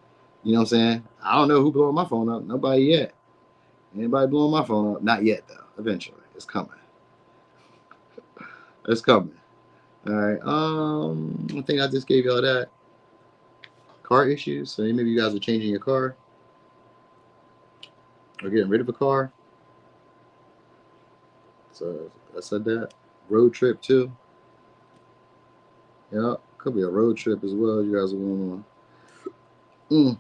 you know what I'm saying? I don't know who blowing my phone up. Nobody yet. Anybody blowing my phone up? Not yet though. Eventually, it's coming. It's coming. All right. I think I just gave y'all that. Car issues. So maybe you guys are changing your car or getting rid of a car. So I said that. Road trip too. Yeah, could be a road trip as well. You guys are going on.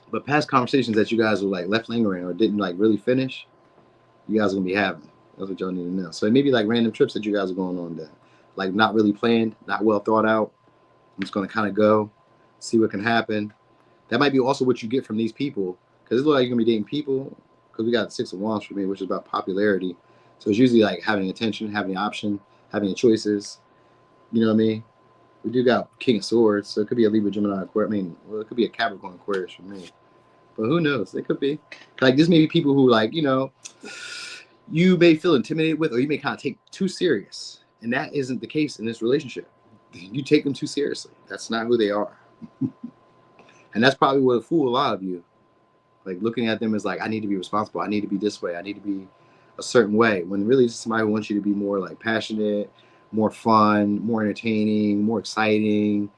But past conversations that you guys were like left lingering or didn't like really finish, you guys are gonna be having. That's what y'all need to know. So it may be like random trips that you guys are going on that, like not really planned, not well thought out. I'm just gonna kind of go, see what can happen. That might be also what you get from these people, because it looks like you're gonna be dating people. Because we got 6 of Wands for me, which is about popularity. So it's usually like having attention, having an option, having choices. You know what I mean? We do got King of Swords, so it could be a Libra, Gemini, Aquarius. I mean, well, it could be a Capricorn, Aquarius for me. But who knows? It could be. Like, this may be people who, like, you know, you may feel intimidated with, or you may kind of take too serious. And that isn't the case in this relationship. You take them too seriously. That's not who they are. And that's probably what fool a lot of you. Like, looking at them as like, I need to be responsible. I need to be this way. I need to be a certain way. When really somebody wants you to be more like passionate, more fun, more entertaining, more exciting.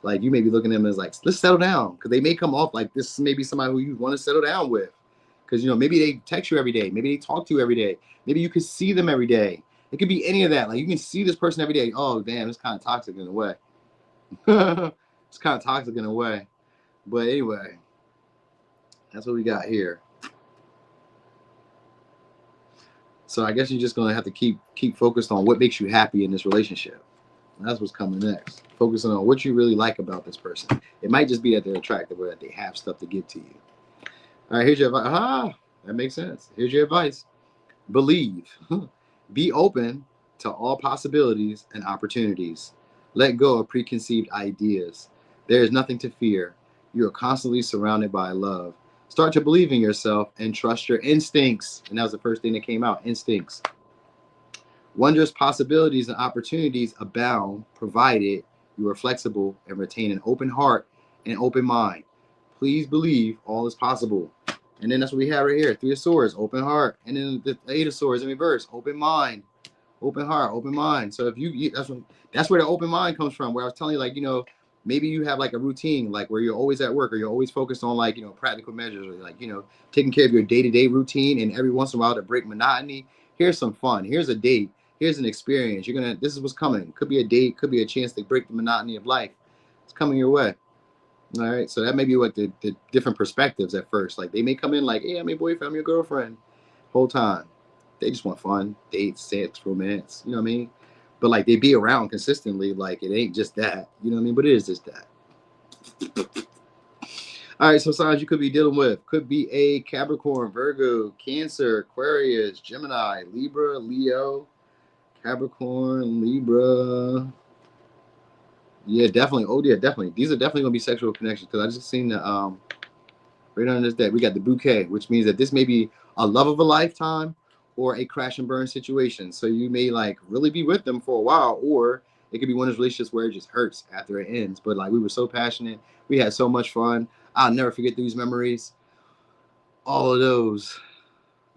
Like, you may be looking at them as like, let's settle down. Because they may come off like this is maybe somebody who you want to settle down with. Because, you know, maybe they text you every day. Maybe they talk to you every day. Maybe you could see them every day. It could be any of that. Like, you can see this person every day. Oh, damn, it's kind of toxic in a way. It's kind of toxic in a way. But anyway, that's what we got here. So I guess you're just going to have to keep focused on what makes you happy in this relationship. That's what's coming next. Focusing on what you really like about this person. It might just be that they're attractive or that they have stuff to give to you. All right, here's your advice. That makes sense. Here's your advice. Believe. Be open to all possibilities and opportunities. Let go of preconceived ideas. There is nothing to fear. You are constantly surrounded by love. Start to believe in yourself and trust your instincts. And that was the first thing that came out, instincts. Wondrous possibilities and opportunities abound, provided you are flexible and retain an open heart and an open mind. Please believe all is possible. And then that's what we have right here. 3 of Swords, open heart. And then the 8 of Swords in reverse, open mind. Open heart, open mind. So if you, that's where the open mind comes from, where I was telling you, like, you know, maybe you have like a routine, like where you're always at work, or you're always focused on like, you know, practical measures, or like, you know, taking care of your day-to-day routine, and every once in a while to break monotony. Here's some fun. Here's a date. Here's an experience. This is what's coming. Could be a date, could be a chance to break the monotony of life. It's coming your way. All right. So that may be what the different perspectives at first. Like, they may come in like, hey, I'm your boyfriend, I'm your girlfriend. Whole time. They just want fun, dates, sex, romance, you know what I mean? But like, they be around consistently, like it ain't just that, you know what I mean? But it is just that. All right, so signs you could be dealing with. Could be a Capricorn, Virgo, Cancer, Aquarius, Gemini, Libra, Leo, Capricorn, Libra. Yeah, definitely. Oh yeah, definitely. These are definitely gonna be sexual connections, because I just seen the right under this deck, we got the bouquet, which means that this may be a love of a lifetime or a crash and burn situation. So you may like really be with them for a while, or it could be one of those relationships where it just hurts after it ends. But like, we were so passionate, we had so much fun. I'll never forget these memories. All of those.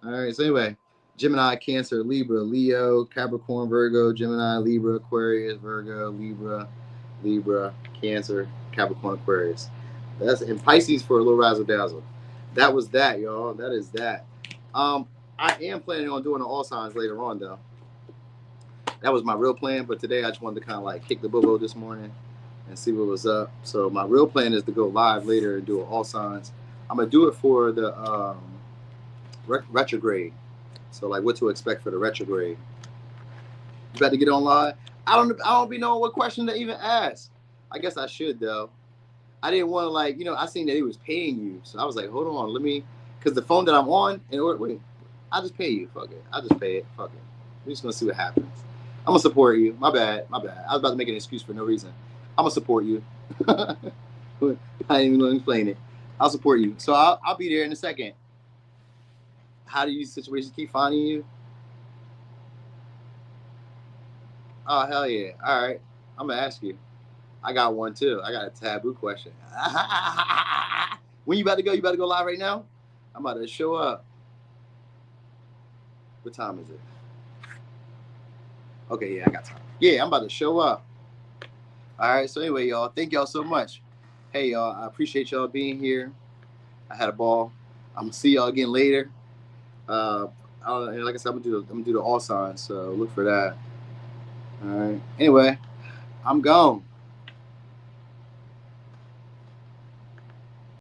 All right. So anyway, Gemini, Cancer, Libra, Leo, Capricorn, Virgo, Gemini, Libra, Aquarius, Virgo, Libra, Cancer, Capricorn, Aquarius. That's in Pisces for a little razzle dazzle. That was that, y'all. That is that. I am planning on doing the all signs later on, though. That was my real plan, but today I just wanted to kind of like kick the boobo this morning and see what was up. So my real plan is to go live later and do all signs. I'm gonna do it for the retrograde. So like what to expect for the retrograde. You got to get on live. I don't be knowing what question to even ask. I guess I should though. I didn't want to like I seen that he was paying you, so I was like, hold on, let me, because the phone that I'm on, wait, I'll just pay you. Fuck it, I'll just pay it. Fuck it. We're just gonna see what happens. I'm gonna support you. My bad, my bad. I was about to make an excuse for no reason. I'm gonna support you. I ain't even gonna explain it. I'll support you. So I'll be there in a second. How do these situations keep finding you? Oh hell yeah! All right, I'm gonna ask you. I got one too. I got a taboo question. When you about to go? You about to go live right now? I'm about to show up. What time is it? Okay, yeah, I got time. Yeah, I'm about to show up. All right. So anyway, y'all, thank y'all so much. Hey, y'all, I appreciate y'all being here. I had a ball. I'm gonna see y'all again later. And like I said, I'm gonna do the all signs. So look for that. All right. Anyway, I'm gone.